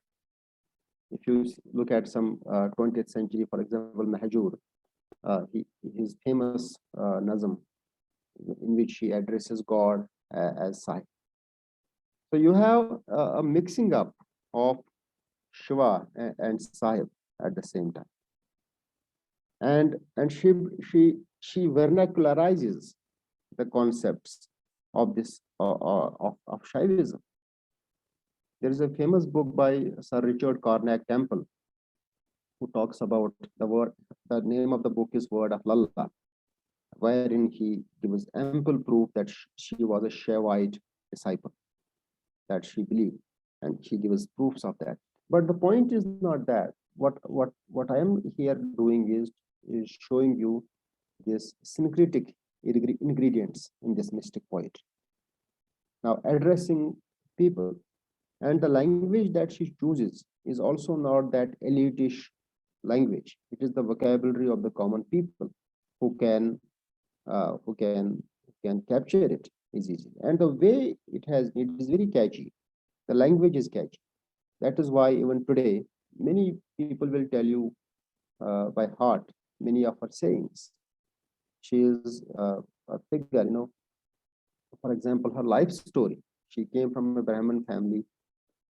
If you look at some 20th century, for example, Mahjur, his famous Nazm, in which he addresses God as Sahib. So you have a mixing up of Shiva and Sahib at the same time. And she vernacularizes the concepts of this of Shaivism. There is a famous book by Sir Richard Cornack Temple who talks about the word. The name of the book is Word of Lalla, wherein he gives ample proof that she was a Shaivite disciple, that she believed, and she gives proofs of that. But the point is not that. What I am here doing is showing you this syncretic ingredients in this mystic poetry. Now, addressing people, and the language that she chooses is also not that elitish language. It is the vocabulary of the common people who can uh, who can capture it is easy. And the way it is very catchy. The language is catchy. That is why even today, many people will tell you by heart many of her sayings. She is a figure, for example, her life story. She came from a Brahmin family,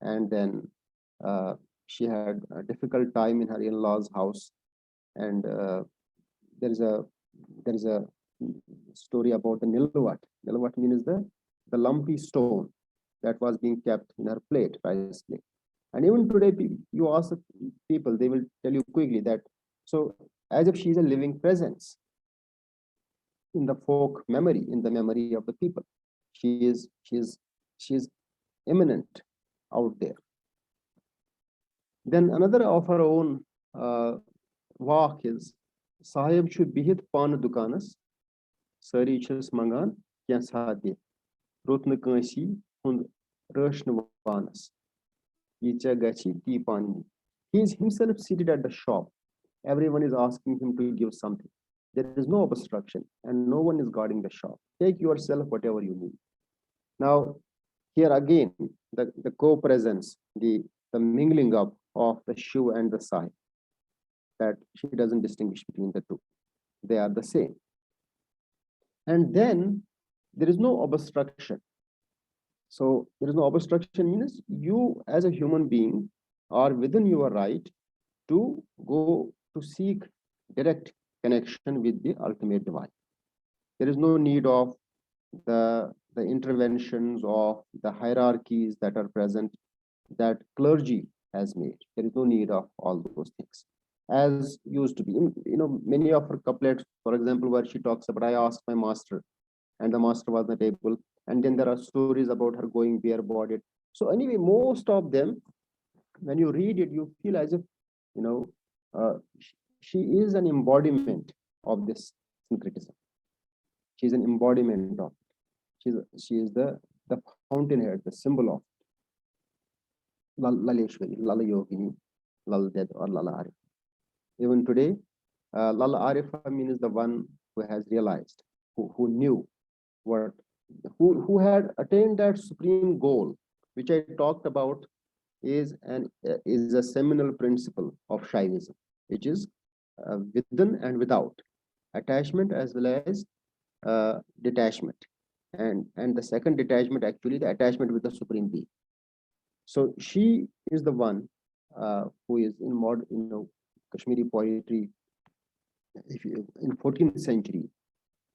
and then uh, she had a difficult time in her in-laws' house. And there is a there is a story about the nilwat. Nilwat means the lumpy stone that was being kept in her plate, rice plate. And even today, you ask people, they will tell you quickly that, so as if she is a living presence in the folk memory, in the memory of the people. She is imminent out there. Then another of her own walk is Sahib should bihit pan dukanas, sari chas mangan, kyan sadye, rotna kansi, hund rashnawanas, yicha gachi ti pani. He is himself seated at the shop. Everyone is asking him to give something. There is no obstruction and no one is guarding the shop. Take yourself whatever you need. Now, here again, the co-presence, the mingling up of the shoe and the sai, that she doesn't distinguish between the two. They are the same. And then there is no obstruction. So there is no obstruction means you as a human being are within your right to go to seek direct connection with the ultimate divine. There is no need of the interventions of the hierarchies that are present, that clergy has made. There is no need of all those things as used to be. Many of her couplets, for example, where she talks about, I asked my master and the master was not able. And then there are stories about her going bare-bodied. So anyway, most of them, when you read it, you feel as if, uh, she is an embodiment of this syncretism. She is an embodiment of it. She is the fountainhead, the symbol of Laleshwari, Lala Yogini, Lal Dead, or Lala Arif. Even today, Lala Arifa means the one who has realized, who knew what, who had attained that supreme goal, which I talked about, is a seminal principle of Shaivism, which is within and without, attachment as well as detachment, and the second detachment, actually the attachment with the supreme being. So she is the one who is in modern, Kashmiri poetry. If you, in 14th century,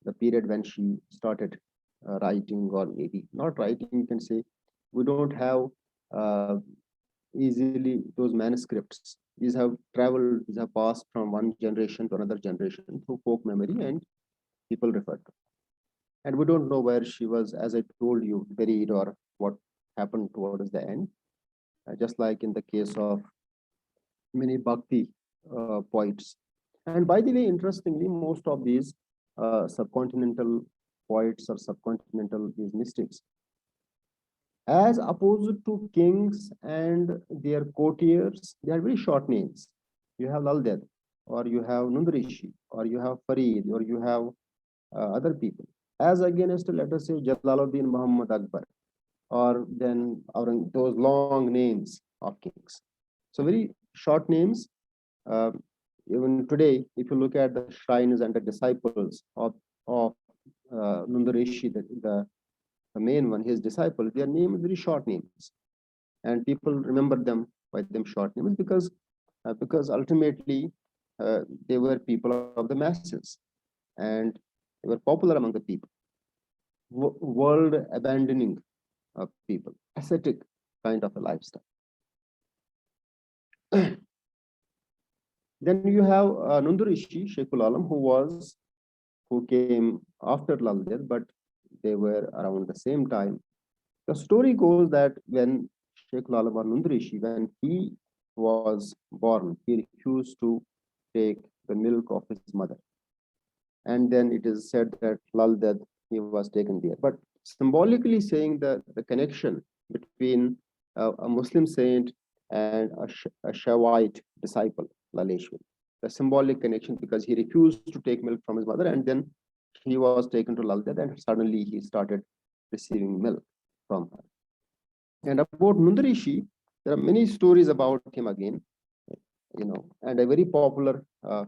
the period when she started writing, or maybe not writing, you can say, we don't have easily those manuscripts. These have traveled, these have passed from one generation to another generation through folk memory, and people refer to. And we don't know where she was, as I told you, buried, or what happened towards the end. Just like in the case of many Bhakti poets. And by the way, interestingly, most of these subcontinental poets or subcontinental these mystics, as opposed to kings and their courtiers, they are very short names. You have Lalded, or you have Nundrishi, or you have Farid, or you have other people. As against, let us say, Jalaluddin Muhammad Akbar, or then those long names of kings. So very short names. Even today, if you look at the shrines and the disciples of Nundarishi, the main one, his disciple, their name is very short names, and people remember them why them short names? Because ultimately they were people of the masses, and they were popular among the people, world abandoning people, ascetic kind of a lifestyle. Then you have Nundurishi Sheikhul Alam, who came after Lal Ded, but they were around the same time. The story goes that when Sheikhul Alam or Nundurishi, when he was born, he refused to take the milk of his mother. And then it is said that Lal Ded, he was taken there. But symbolically saying the connection between a Muslim saint and a Shaivite disciple, Laleshwari. The symbolic connection, because he refused to take milk from his mother, and then he was taken to Lal Ded, and suddenly he started receiving milk from her. And about Nundarishi, there are many stories about him again, and a very popular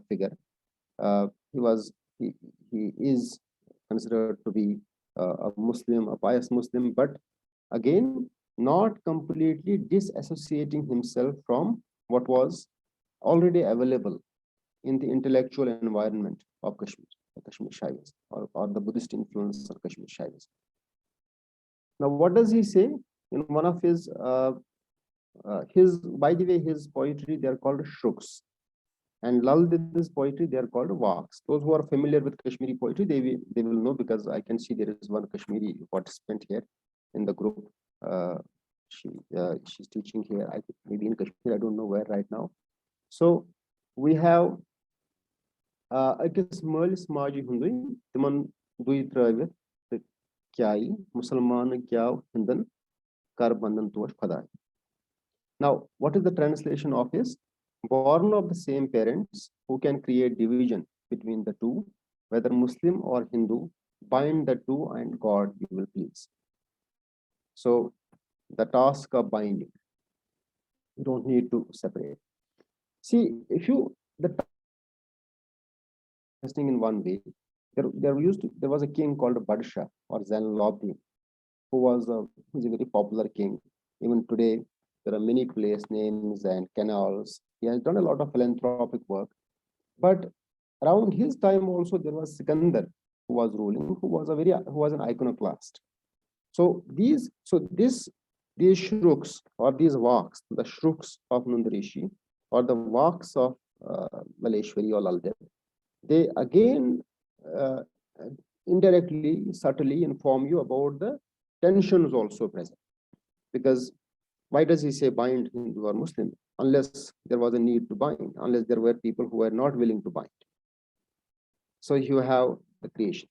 figure. He is considered to be a Muslim, a pious Muslim, but again, not completely disassociating himself from what was already available in the intellectual environment of Kashmir, the Kashmir Shaivism, or the Buddhist influence of Kashmir Shaivism. Now, what does he say? In one of his, by the way, his poetry, they are called shruks. And Lal Ded's poetry, they are called waks. Those who are familiar with Kashmiri poetry, they will know, because I can see there is one Kashmiri participant here in the group. She's teaching here, I think maybe in Kashmir, I don't know where right now. So we have Akis Merlis Maji Hundui, Timan Dui Travit, the Kyai, Musalman Kyaw Hindan, Karbandan Tosh Padai. Now, what is the translation of his? Born of the same parents, who can create division between the two, whether Muslim or Hindu, bind the two and God you will please. So the task of binding, you don't need to separate. See, if you the testing in one way, there was a king called Badshah or Zainul who's a very popular king. Even today, there are many place names and canals. He has done a lot of philanthropic work. But around his time also, there was Sikandar who was ruling, who was an iconoclast. So these shruks or these waks, the shruks of Nundarishi or the waks of Maleshwari or Lal Ded, they again indirectly, subtly inform you about the tensions also present. Because why does he say bind Hindu or Muslim? Unless there was a need to bind, unless there were people who were not willing to bind. So you have the creation.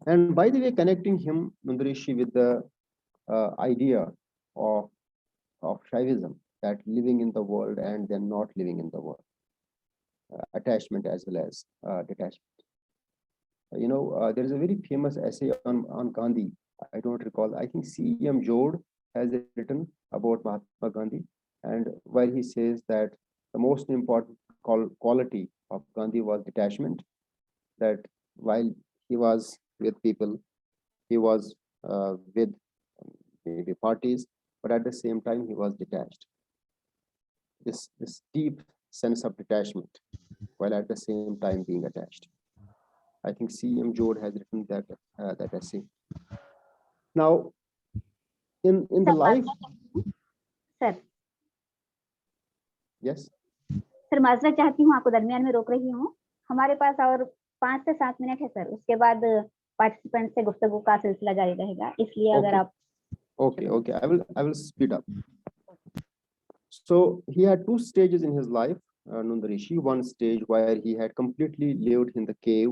And by the way, connecting him, Nundarishi, with the idea of Shaivism, that living in the world and then not living in the world, attachment as well as detachment. There is a very famous essay on Gandhi. I don't recall. I think C.M. Jode has written about Mahatma Gandhi, and where he says that the most important quality of Gandhi was detachment. That while he was with people, he was with maybe parties, but at the same time he was detached. This deep sense of detachment, while at the same time being attached. I think C.M. Jode has written that essay. Now, in the life, sir yes, sir माजरत चाहती हूँ, आपको दरमियान में रोक रही हूँ. हमारे पास और 5 से 7 मिनट है सर. उसके बाद पार्टिसिपेंट से गुफ्तगू का सिलसिला जारी रहेगा. इसलिए अगर आप okay, I will speed up. So he had 2 stages in his life, Nundarishi. One stage where he had completely lived in the cave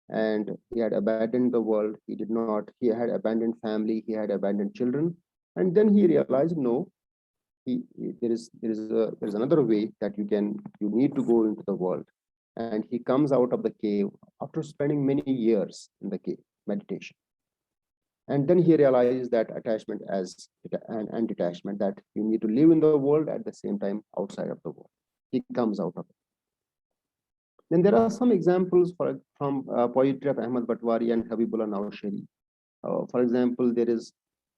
and he had abandoned the world. He had abandoned family, he had abandoned children. And then he realized, no, there is another way that you need to go into the world. And he comes out of the cave after spending many years in the cave, meditation. And then he realized that attachment and detachment, that you need to live in the world at the same time outside of the world. He comes out of it. Then there are some examples from poetry of Ahmad Batwari and Habibullah Nawashiri. For example, there is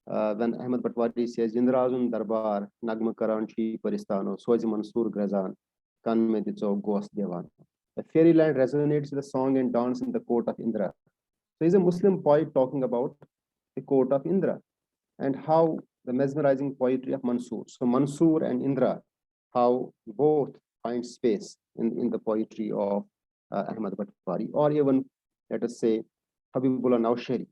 when Ahmad Patwari says, Indrazun Darbar, Nagma Karanchi Paristano, Soji Mansur Grazan, Kan Medico, Ghost Devan. The fairyland resonates with the song and dance in the court of Indra. So he's a Muslim poet talking about the court of Indra and how the mesmerizing poetry of Mansur. So Mansur and Indra, how both find space in the poetry of Ahmad Patwari, or even, let us say, Habibullah Naushari.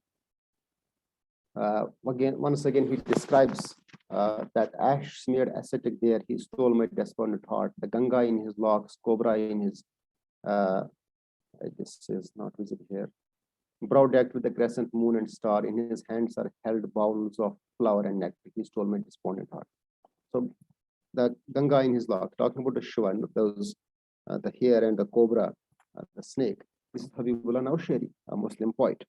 Once again, he describes that ash-smeared ascetic there, he stole my despondent heart, the Ganga in his locks, cobra in his, this is not visible here, brow decked with the crescent moon and star, in his hands are held bowls of flower and nectar, he stole my despondent heart. So the Ganga in his locks, talking about the Shiva and those, the hare and the cobra, the snake. This is Habibullah Naushari, a Muslim poet.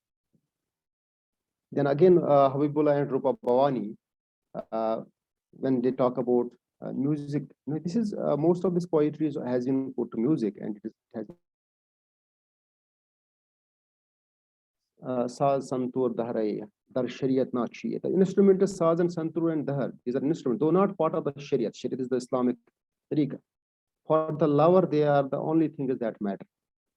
Then again, Habibullah and Rupa Bhavani, when they talk about music, this is most of this poetry has been put to music, and it has Saz, Santur, Dahrai, Dar Shariat Nakshi. The instrument is Saz and Santur and Dahar. These are instruments, though not part of the Shariat. Shariat is the Islamic tariqah. For the lover, they are the only thing is that matter.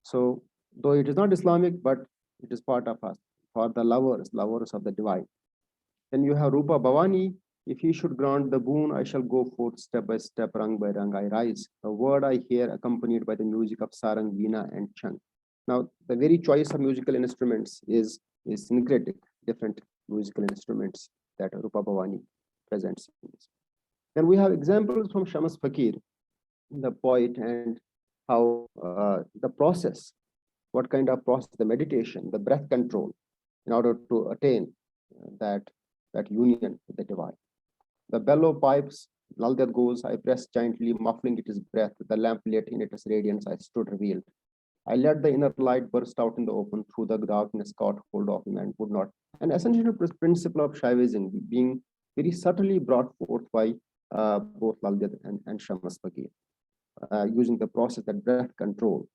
So, though it is not Islamic, but it is part of us. For the lovers of the divine. Then you have Rupa Bhavani. If he should grant the boon, I shall go forth step by step, rang by rang, I rise. The word I hear accompanied by the music of sarang, veena, and chang. Now, the very choice of musical instruments is syncretic, different musical instruments that Rupa Bhavani presents. Then we have examples from Shamas Fakir, the poet, and how the process, what kind of process, the meditation, the breath control, in order to attain that union with the divine. The bellow pipes, Laldat goes, I pressed gently, muffling it his breath, with the lamp lit in its radiance, I stood revealed. I let the inner light burst out in the open, through the darkness caught hold of him and would not. An essential principle of Shaivism being very subtly brought forth by both Laldat and Shamas Fakir, using the process that breath control,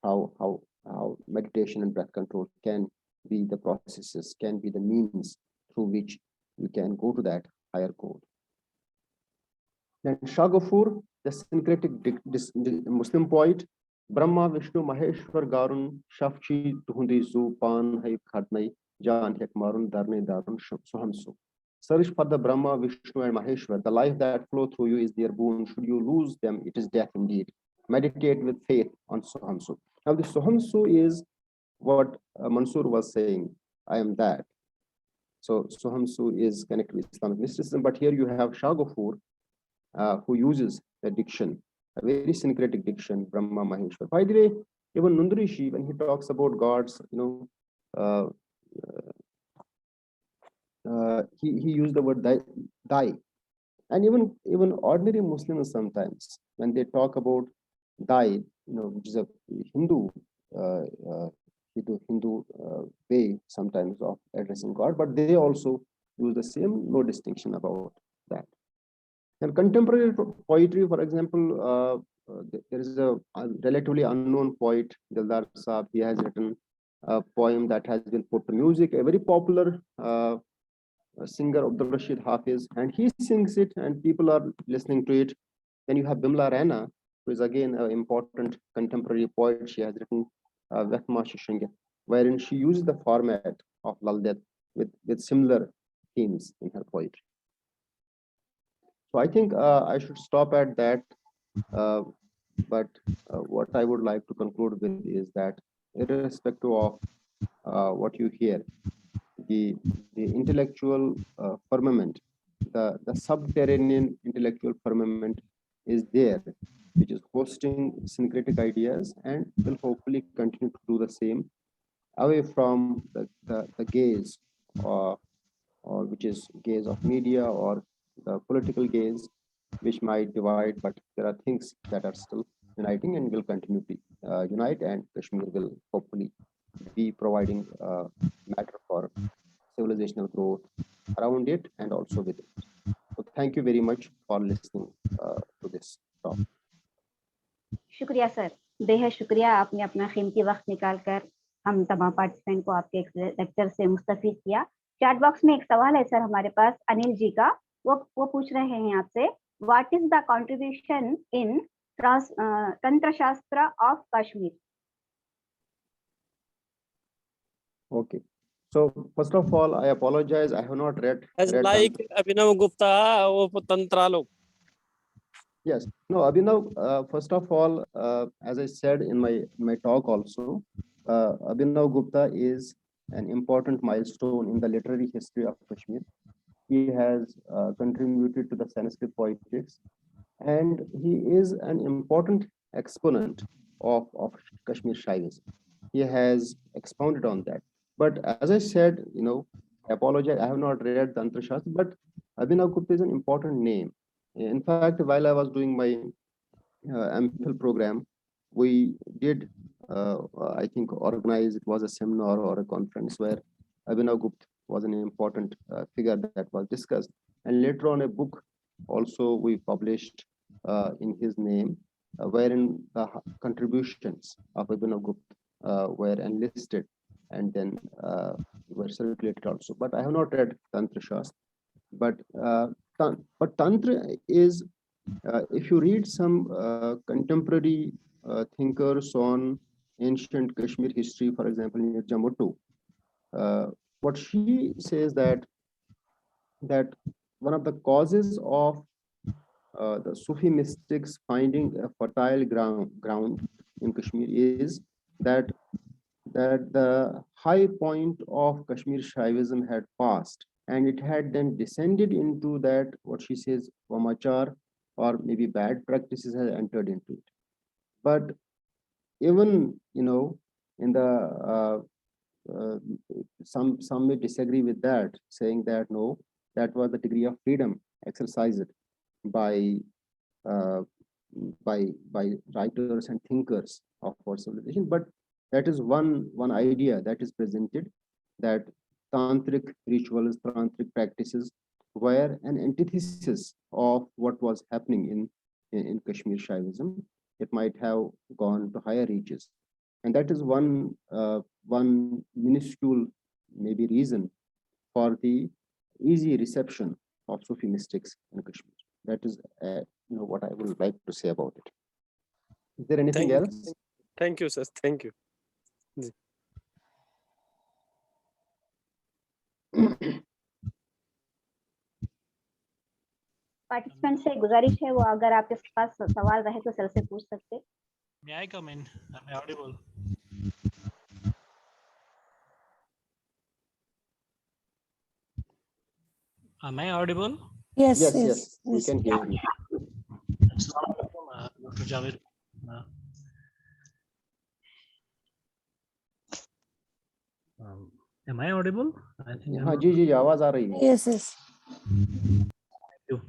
how meditation and breath control can be the processes, can be the means through which you can go to that higher code. Then Shah Ghafoor, the syncretic Muslim poet, Brahma, Vishnu, Maheshwar, Garun, Shafchi, Tuhundi, Zu, Pan, Hai, Khatnai, Jan, Hek, Marun, Darne, Darun, Sohamsu. Search for the Brahma, Vishnu, and Maheshwar. The life that flow through you is their boon. Should you lose them, it is death indeed. Meditate with faith on Sohamsu. Now, the Sohamsu is what Mansur was saying, I am that. So Sohamsu is connected with Islamic mysticism, but here you have Shah Ghafoor, who uses the diction, a very syncretic diction, Brahma, Maheshwar. By the way, even Nundrishi, when he talks about gods, he used the word Dai. And even ordinary Muslims sometimes, when they talk about Dai, which is a Hindu way sometimes of addressing God, but they also use the same, no distinction about that. And contemporary poetry, for example, there is a relatively unknown poet, Dildar Saab. He has written a poem that has been put to music, a very popular singer, Abdul Rashid Hafiz, and he sings it and people are listening to it. Then you have Bimla Rana, who is again an important contemporary poet. She has written Vehma Shishinga, wherein she uses the format of Laldat with similar themes in her poetry. So I think I should stop at that. But what I would like to conclude with is that, irrespective of what you hear, the intellectual firmament, the subterranean intellectual firmament is there, which is hosting syncretic ideas and will hopefully continue to do the same, away from the gaze or which is gaze of media or the political gaze, which might divide, but there are things that are still uniting and will continue to unite, and Kashmir will hopefully be providing matter for civilizational growth around it and also with it. So thank you very much for listening to this talk. शुक्रिया sir, बेहद शुक्रिया, आपने अपना कीमती वक्त निकालकर हम तमाम पार्टिसिपेंट को आपके लेक्चर से मुस्तफीद किया। चैट बॉक्स में एक सवाल है सर हमारे पास अनिल जी का, वो पूछ रहे हैं आपसे, what is the contribution in तंत्र शास्त्र of Kashmir? Okay. So first of all, I apologize. I have not read like Abhinav Gupta or Tantralo. Yes. No, Abhinav, first of all, as I said in my talk also, Abhinav Gupta is an important milestone in the literary history of Kashmir. He has contributed to the Sanskrit poetics, and he is an important exponent of Kashmir Shaivism. He has expounded on that. But as I said, I apologize, I have not read Tantra Shastra, but Abhinav Gupta is an important name. In fact, while I was doing my MPhil program, we did, I think, organize, it was a seminar or a conference where Abhinav Gupta was an important figure that was discussed. And later on, a book also we published in his name, wherein the contributions of Abhinav Gupta were enlisted and then were circulated also. But I have not read Tantra Shastra. But Tantra is, if you read some contemporary thinkers on ancient Kashmir history, for example, Mirza Muttu, what she says that one of the causes of the Sufi mystics finding a fertile ground in Kashmir is that the high point of Kashmir Shaivism had passed, and it had then descended into that, what she says, Vamachar, or maybe bad practices had entered into it. But even, in the some may disagree with that, saying that no, that was the degree of freedom exercised by uh, by writers and thinkers of our civilization. But that is one idea that is presented, that tantric rituals, tantric practices were an antithesis of what was happening in Kashmir Shaivism. It might have gone to higher reaches, and that is one minuscule maybe reason for the easy reception of Sufi mystics in Kashmir. That is what I would like to say about it. Is there anything else? Thank you, sir. Thank you. Participant से गुजारिश है, वो अगर आपके पास सवाल रहे तो sir से पूछ सकते. May I come in? Am I audible? Am I audible? Yes, we can hear you. Dr. Javed. Am I audible? I think. हाँ जी आवाज आ रही है. Yes. Thank you.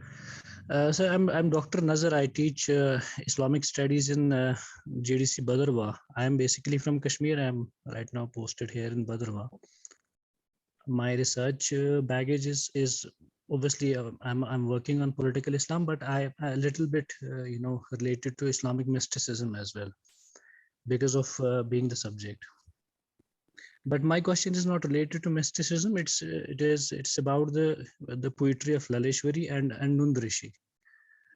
So I'm Dr. Nazar. I teach Islamic studies in JDC Bhadrawa. I am basically from Kashmir. I am right now posted here in Bhadrawa. My research baggage is obviously I'm working on political Islam, but I a little bit related to Islamic mysticism as well, because of being the subject. But my question is not related to mysticism. It's about the poetry of Laleshwari and Nundrishi.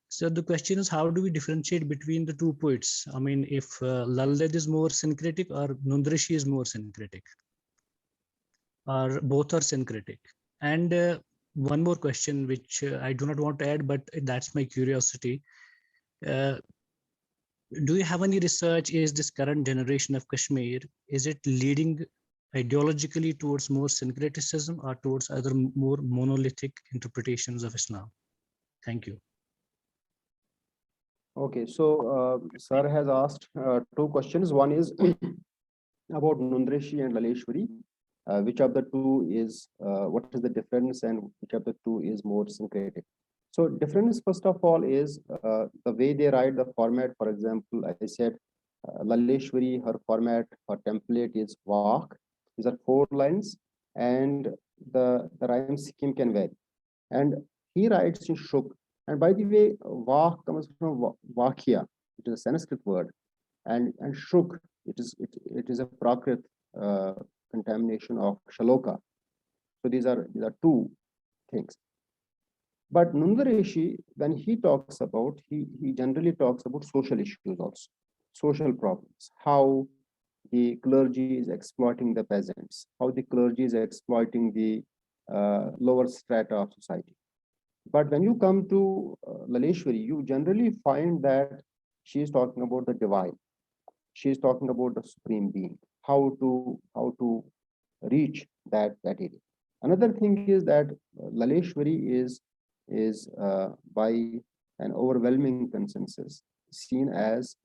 So the question is, how do we differentiate between the two poets? I mean, if Laled is more syncretic or Nundrishi is more syncretic, or both are syncretic? And one more question, which I do not want to add, but that's my curiosity. Do you have any research? Is this current generation of Kashmir, is it leading ideologically towards more syncretism or towards other more monolithic interpretations of Islam? Thank you. Okay, so sir has asked two questions. One is about Nundrishi and Laleshwari. Which of the two is, what is the difference, and which of the two is more syncretic? So difference, first of all, is the way they write the format. For example, I said Laleshwari, her format, her template is Vak. These are 4 lines, and the rhyme scheme can vary. And he writes in Shuk. And by the way, Vak comes from Vakya, which is a Sanskrit word, and Shuk, it is a Prakrit contamination of Shaloka. So these are two things. But Nunda Rishi, when he talks about, he generally talks about social issues also, social problems, how the clergy is exploiting the peasants, how the clergy is exploiting the lower strata of society. But when you come to Laleshwari, you generally find that she is talking about the divine. She is talking about the supreme being, how to reach that area. Another thing is that Laleshwari is by an overwhelming consensus seen as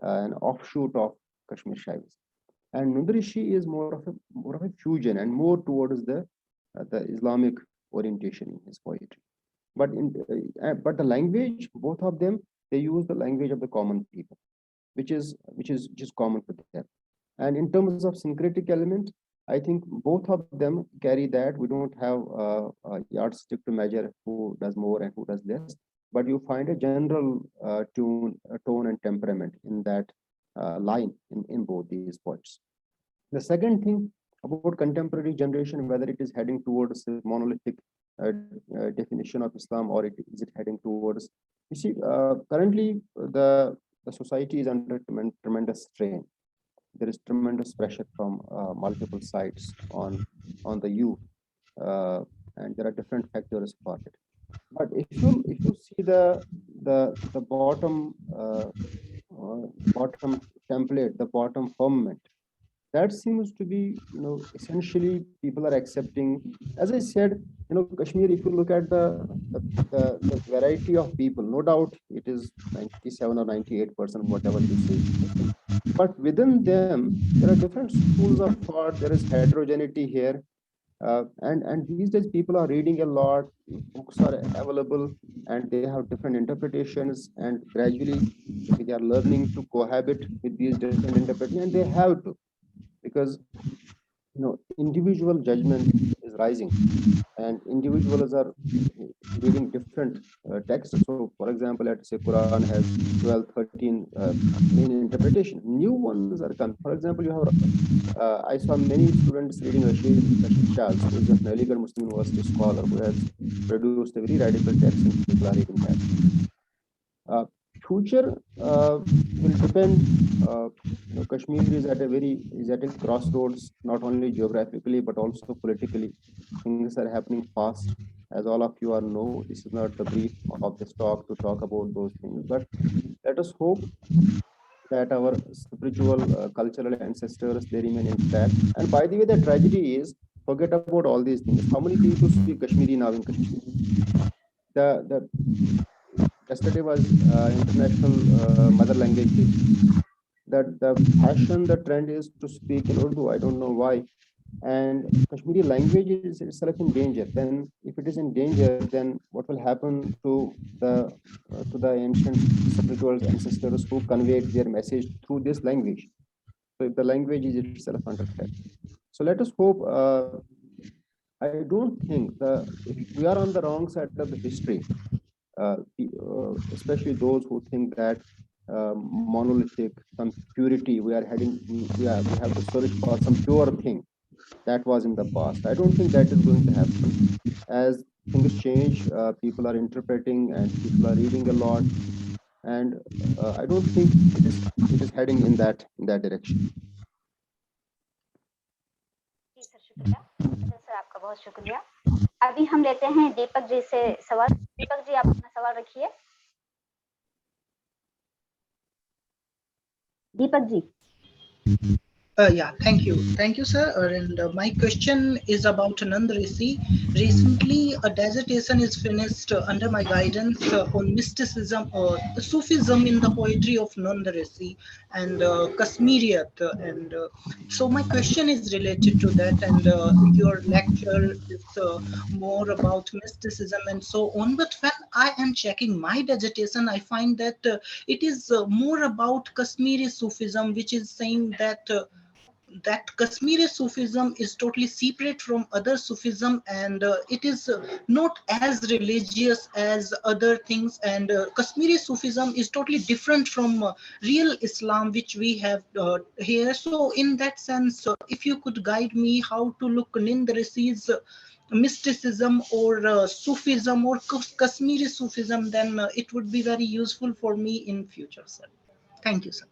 an offshoot of Kashmir Shaivism. And Nundarishi is more of a fusion and more towards the Islamic orientation in his poetry. But the language, both of them, they use the language of the common people, which is common for them. And in terms of syncretic element, I think both of them carry that. We don't have a yardstick to measure who does more and who does less, but you find a general tone and temperament in that line in both these poets. The second thing about contemporary generation, whether it is heading towards a monolithic definition of Islam, or is it heading towards, you see, currently the society is under tremendous strain. There is tremendous pressure from multiple sides on the youth, and there are different factors for it. But if you see the bottom template, the bottom firmament, that seems to be, essentially people are accepting. As I said, Kashmir, if you look at the variety of people, no doubt it is 97 or 98%, whatever you say. But within them, there are different schools of thought. There is heterogeneity here. And these days people are reading a lot, books are available, and they have different interpretations, and gradually they are learning to cohabit with these different interpretations, and they have to, because individual judgment is rising, and individuals are reading different texts. So for example, let's say Quran has 12, 13 main interpretations. New ones are coming. For example, you have I saw many students reading Rashid Shaz, who is an Aligarh Muslim University scholar who has produced a very radical text, and people are reading that. Future will depend. Kashmir is at a crossroads, not only geographically but also politically. Things are happening fast, as all of you are know. This is not the brief of this talk to talk about those things, but let us hope that our spiritual, cultural ancestors, they remain intact. And by the way, the tragedy is, forget about all these things. How many people speak Kashmiri now in Kashmir? Yesterday was International Mother Language Day. The fashion, the trend is to speak in Urdu. I don't know why. And Kashmiri language is itself in danger. Then, if it is in danger, then what will happen to the ancient spiritual ancestors who conveyed their message through this language? So, if the language is itself under threat, so let us hope. I don't think if we are on the wrong side of the history, especially those who think that monolithic, some purity, we have to search for some pure thing that was in the past. I don't think that is going to happen. As things change, people are interpreting and people are reading a lot, and I don't think it is heading in that direction. जी sir, शुक्रिया sir, आपका बहुत शुक्रिया। अभी हम लेते हैं दीपक जी से सवाल। दीपक जी, आप अपना सवाल रखिए। Deepak ji. Yeah, thank you, sir. And my question is about Nanda Rishi. Recently, a dissertation is finished under my guidance on mysticism or Sufism in the poetry of Nanda Rishi and Kashmiriyat. And so my question is related to that. And your lecture is more about mysticism and so on. But when I am checking my dissertation, I find that it is more about Kashmiri Sufism, which is saying that that Kashmiri Sufism is totally separate from other Sufism, and it is not as religious as other things, and Kashmiri Sufism is totally different from real Islam which we have here. So in that sense, if you could guide me how to look Nindrisi's mysticism or Sufism or Kashmiri Sufism, then it would be very useful for me in future, sir. Thank you, sir.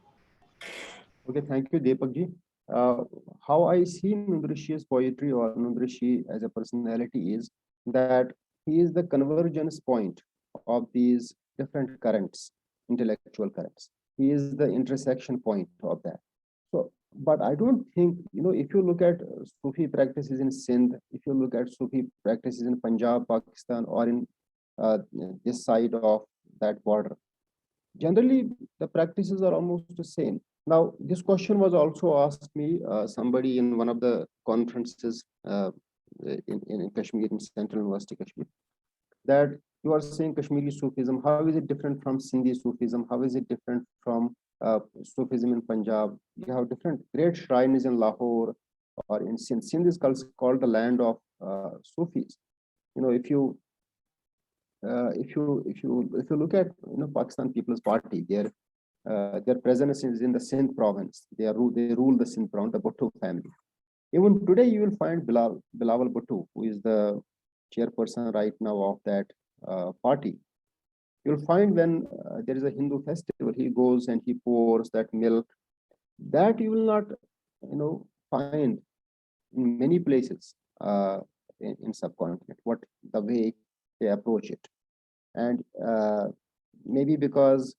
Okay, thank you, Deepak ji. How I see Nundrishi's poetry or Nundrishi as a personality is that he is the convergence point of these different currents, intellectual currents. He is the intersection point of that. So, but I don't think, if you look at Sufi practices in Sindh, if you look at Sufi practices in Punjab, Pakistan, or in this side of that border, generally the practices are almost the same. Now, this question was also asked me, somebody in one of the conferences in Kashmir, in Central University, Kashmir, that you are saying Kashmiri Sufism, how is it different from Sindhi Sufism? How is it different from Sufism in Punjab? You have different great shrines in Lahore or in Sindh. Sindh is called the land of Sufis. If you look at Pakistan People's Party, their presence is in the Sindh province. They rule the Sindh province, the Bhutto family. Even today, you will find Bilawal Bhutto, who is the chairperson right now of that party. You'll find when there is a Hindu festival, he goes and he pours that milk. That you will not, find in many places in subcontinent. The way they approach it, and maybe because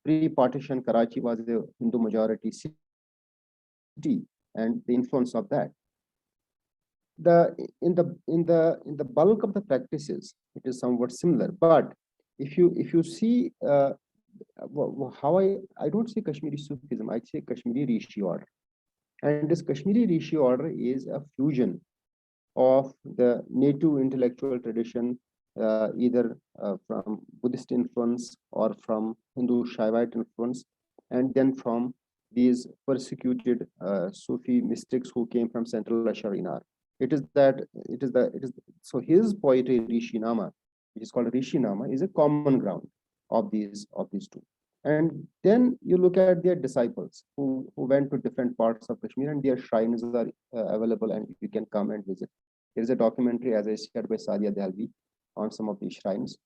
pre-partition Karachi was a Hindu majority city, and the influence of that. In the bulk of the practices, it is somewhat similar. But if you see how I don't say Kashmiri Sufism, I say Kashmiri Rishi order, and this Kashmiri Rishi order is a fusion of the native intellectual tradition, either from Buddhist influence or from Hindu Shaivite influence, and then from these persecuted Sufi mystics who came from Central Asharinar. So his poetry Rishinama, which is called Rishinama, is a common ground of these two. And then you look at their disciples who went to different parts of Kashmir, and their shrines are available, and you can come and visit. There is a documentary, as I said, by Sadia Dalvi on some of these shrines.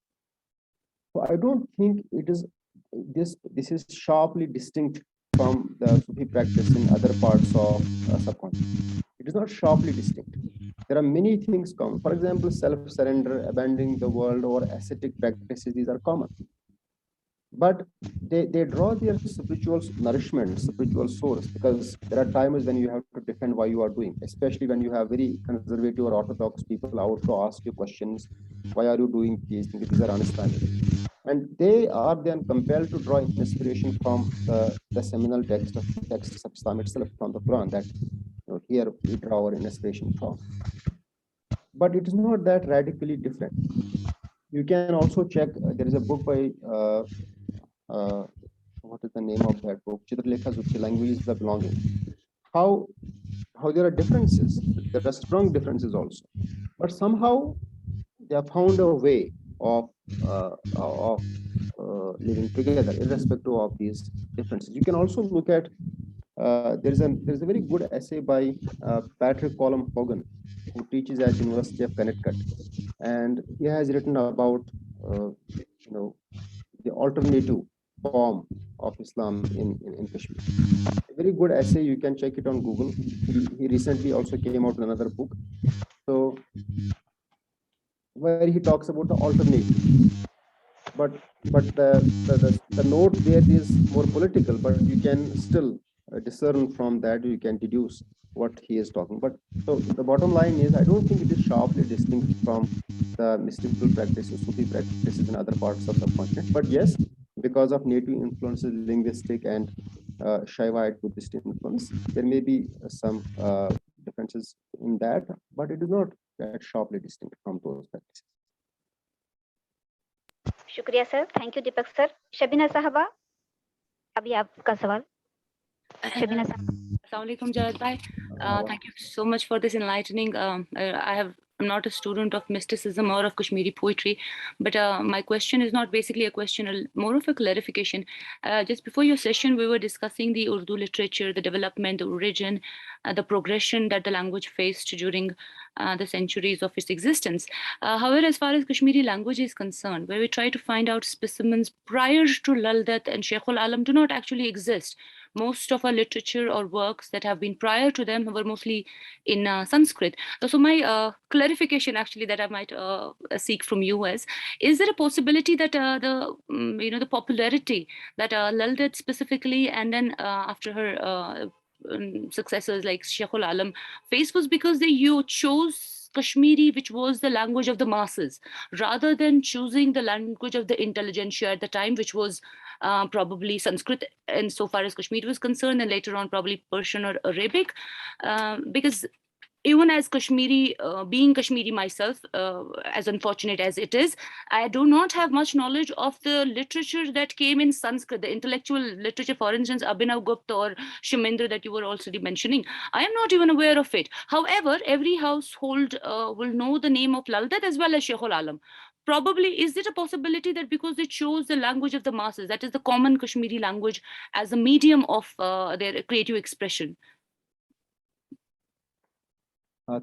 So I don't think it is this is sharply distinct from the Sufi practice in other parts of subcontinent. It is not sharply distinct. There are many things common. For example, self-surrender, abandoning the world, or ascetic practices, these are common. But they draw their spiritual nourishment, spiritual source, because there are times when you have to defend why you are doing, especially when you have very conservative or orthodox people out to ask you questions. Why are you doing these things? These are un-Islamic. And they are then compelled to draw inspiration from the seminal texts of Islam itself, from the Quran, that here we draw our inspiration from. But it is not that radically different. You can also check, there is a book by what is the name of that book? Chitralekha Zuchi, Languages of Belonging. How there are differences. There are strong differences also, but somehow they have found a way of living together, irrespective of these differences. You can also look at there's a very good essay by Patrick Colum Hogan, who teaches at University of Connecticut, and he has written about the alternative form of Islam in Kashmir. A very good essay. You can check it on Google. He recently also came out with another book, so where he talks about the alternative. But the note there is more political, but you can still discern from that. You can deduce what he is talking. But so the bottom line is, I don't think it is sharply distinct from the mystical practices, Sufi practices in other parts of the continent. But yes, because of native influences, linguistic and Shaivite Buddhist influence, there may be some differences in that, but it is not that sharply distinct from those practices. शुक्रिया sir, thank you Deepak sir. Shabina साहबा, अभी आपका सवाल। शबीना साहब। Assalamu alaikum, Jawad bhai. Thank you so much for this enlightening. I'm not a student of mysticism or of Kashmiri poetry, but my question is not basically a question, more of a clarification. Just before your session, we were discussing the Urdu literature, the development, the origin, the progression that the language faced during the centuries of its existence. However, as far as Kashmiri language is concerned, where we try to find out specimens prior to Laldat and Sheikhul Alam do not actually exist. Most of our literature or works that have been prior to them were mostly in Sanskrit. So my clarification actually that I might seek from you is there a possibility that the popularity that Laldat specifically and then after her successors like Sheikhul Alam faced was because you chose Kashmiri, which was the language of the masses, rather than choosing the language of the intelligentsia at the time, which was probably Sanskrit, and so far as Kashmir was concerned, and later on probably Persian or Arabic, because even as Kashmiri, being Kashmiri myself, as unfortunate as it is, I do not have much knowledge of the literature that came in Sanskrit, the intellectual literature, for instance, Abhinav Gupta or Shimendra that you were also mentioning. I am not even aware of it. However, every household will know the name of Laldat as well as Sheikhul Alam. Probably, is it a possibility that because they chose the language of the masses, that is the common Kashmiri language, as a medium of their creative expression?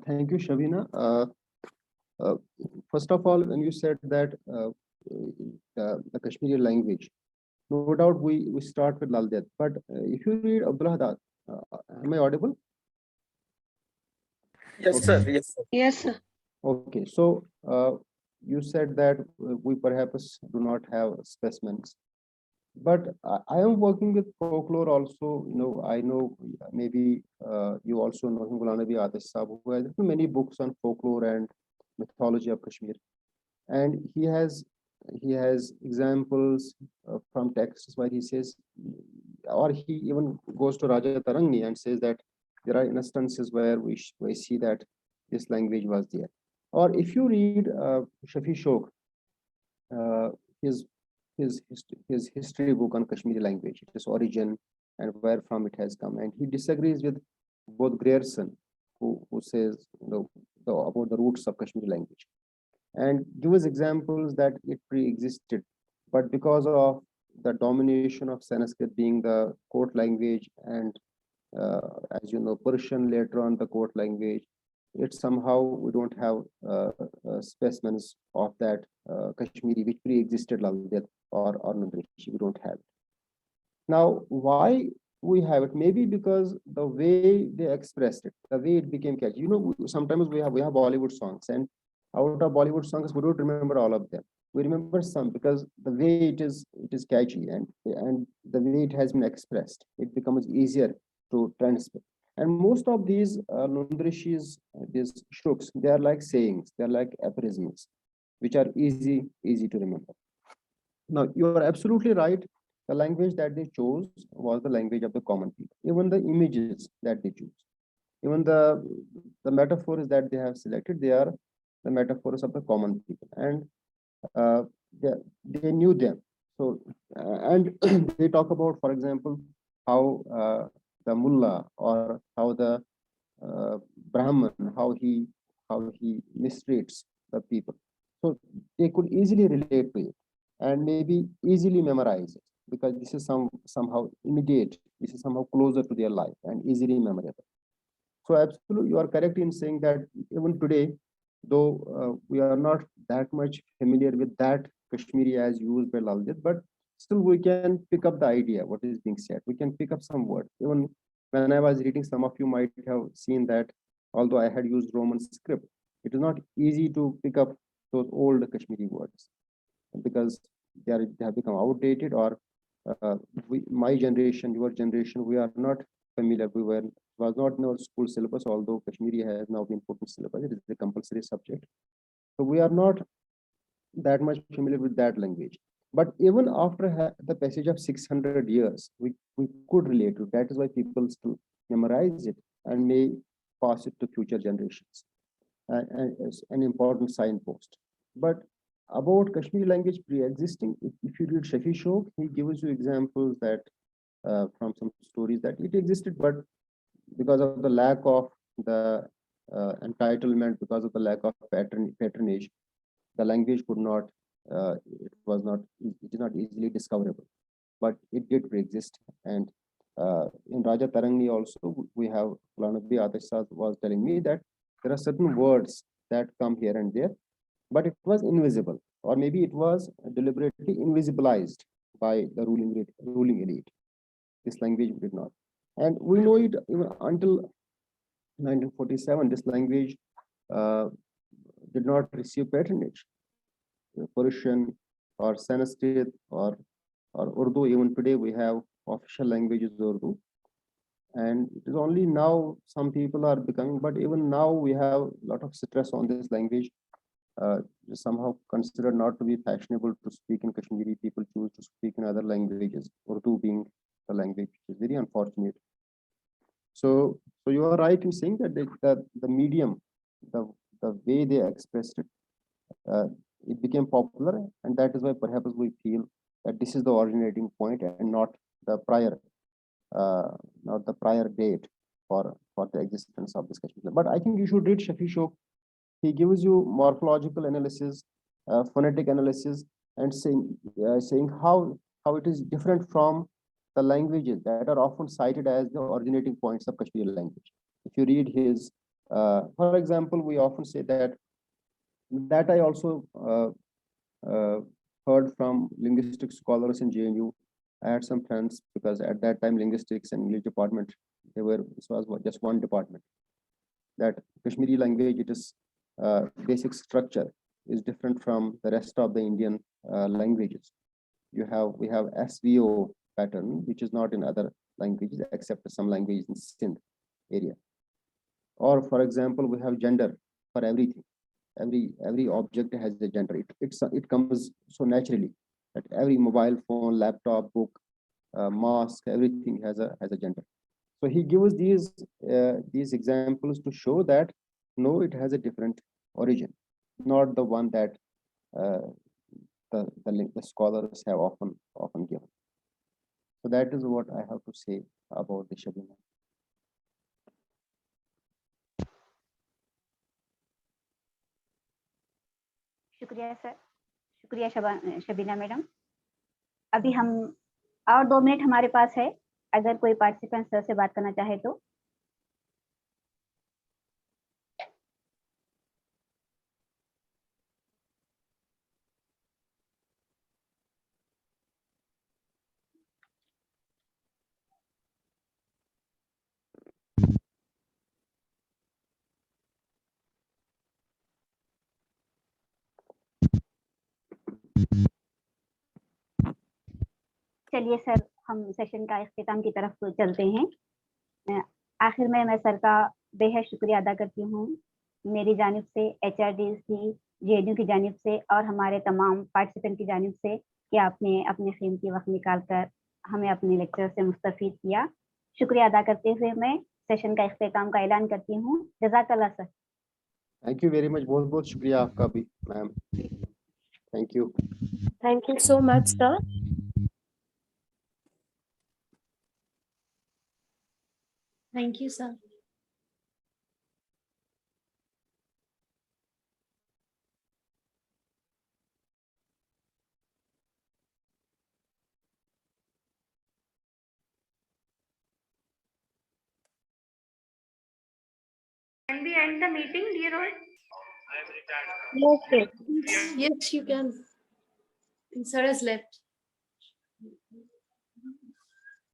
Thank you, Shabina. First of all, when you said that the Kashmiri language, no doubt we start with Laldat. But if you read Abdullah Haddad, am I audible? Yes, Okay. sir. Yes, sir. Yes, sir. Okay, so you said that we perhaps do not have specimens, but I am working with folklore also. I know maybe you also know Ghulam Nabi Atis Sahab, who has written many books on folklore and mythology of Kashmir, and he has examples from texts where he says, or he even goes to Raja Tarangi and says that there are instances where we see that this language was there. Or if you read Shafi Shok, his history book on Kashmiri language, its origin and where from it has come, and he disagrees with both Grierson, who says about the roots of Kashmiri language, and gives examples that it pre-existed, but because of the domination of Sanskrit being the court language, and as you know, Persian later on the court language, it's somehow we don't have specimens of that Kashmiri which pre-existed Laldat or Nandrishi. We don't have it. Now, why we have it? Maybe because the way they expressed it, the way it became catchy. Sometimes we have Bollywood songs, and out of Bollywood songs, we don't remember all of them. We remember some because the way it is catchy, and the way it has been expressed, it becomes easier to transmit. And most of these Nundrishis, these shruks, they are like sayings, they are like aphorisms, which are easy to remember. Now, you are absolutely right. The language that they chose was the language of the common people. Even the images that they choose, even the metaphors that they have selected, they are the metaphors of the common people, and they knew them. So, and they talk about, for example, how the mullah or how the Brahman, how he mistreats the people. So they could easily relate to it and maybe easily memorize it, because this is somehow immediate. This is somehow closer to their life and easily memorable. So absolutely, you are correct in saying that even today, though we are not that much familiar with that Kashmiri as used by Laldat, but still we can pick up the idea, what is being said. We can pick up some word. Even when I was reading, some of you might have seen that although I had used Roman script, it is not easy to pick up those old Kashmiri words because they have become outdated, or my generation, your generation, we are not familiar. Was not in our school syllabus, although Kashmiri has now been put in syllabus. It is a compulsory subject. So we are not that much familiar with that language. But even after the passage of 600 years, we could relate to it. That is why people still memorize it and may pass it to future generations, and as an important signpost. But about Kashmiri language pre-existing, if you read Shafi Shok, he gives you examples that from some stories that it existed, but because of the lack of the entitlement, because of the lack of patronage, the language could not, it is not easily discoverable, but it did exist. And in Raja Tarangi also, we have Kulanabi Atisha was telling me that there are certain words that come here and there, but it was invisible, or maybe it was deliberately invisibilized by the ruling elite. This language did not. And we know it even until 1947, this language did not receive patronage. Persian or Sanskrit or Urdu, even today we have official languages Urdu. And it is only now some people are becoming, but even now we have a lot of stress on this language. Somehow considered not to be fashionable to speak in Kashmiri. People choose to speak in other languages, Urdu being the language, which is very unfortunate. So you are right in saying that the medium, the way they expressed it, it became popular, and that is why perhaps we feel that this is the originating point and not the prior date for the existence of this Kashmiri. But I think you should read Shafi Shok. He gives you morphological analysis, phonetic analysis, and saying how it is different from the languages that are often cited as the originating points of Kashmiri language. If you read his, for example, we often say that I also heard from linguistic scholars in JNU. I had some friends because at that time linguistics and English department, this was just one department. That Kashmiri language, it is basic structure is different from the rest of the Indian languages. We have SVO pattern, which is not in other languages except some languages in Sindh area. Or for example, we have gender for everything. Every object has a gender. It comes so naturally that every mobile phone, laptop, book, mask, everything has a gender. So he gives these examples to show that no, it has a different origin, not the one that the scholars have often given. So that is what I have to say about the Shabina. शुक्रिया sir, शुक्रिया Shabina madam. अभी हम और 2 minute हमारे पास है, अगर कोई participant sir से बात करना चाहे तो। चलिए सर, हम सेशन का इख्तिताम की तरफ चलते हैं। आखिर में मैं सर का बेहद शुक्रिया अदा करती हूँ मेरी जानिब से, HRDC JNU की जानिब से और हमारे तमाम पार्टिसिपेंट की जानिब से कि आपने अपने कीमती वक्त निकाल कर हमें अपने लेक्चर से मुस्तफीद किया। शुक्रिया अदा करते हुए मैं सेशन का इख्तिताम का ऐलान करती हूँ। जज़ाकल्लाह sir. Thank you very much, बहुत बहुत शुक्रिया आपका भी ma'am. Thank you. Thank you so much, sir. Thank you, sir. Can we end the meeting, dear all? Yes, yes. Yes, you can. Sir has left.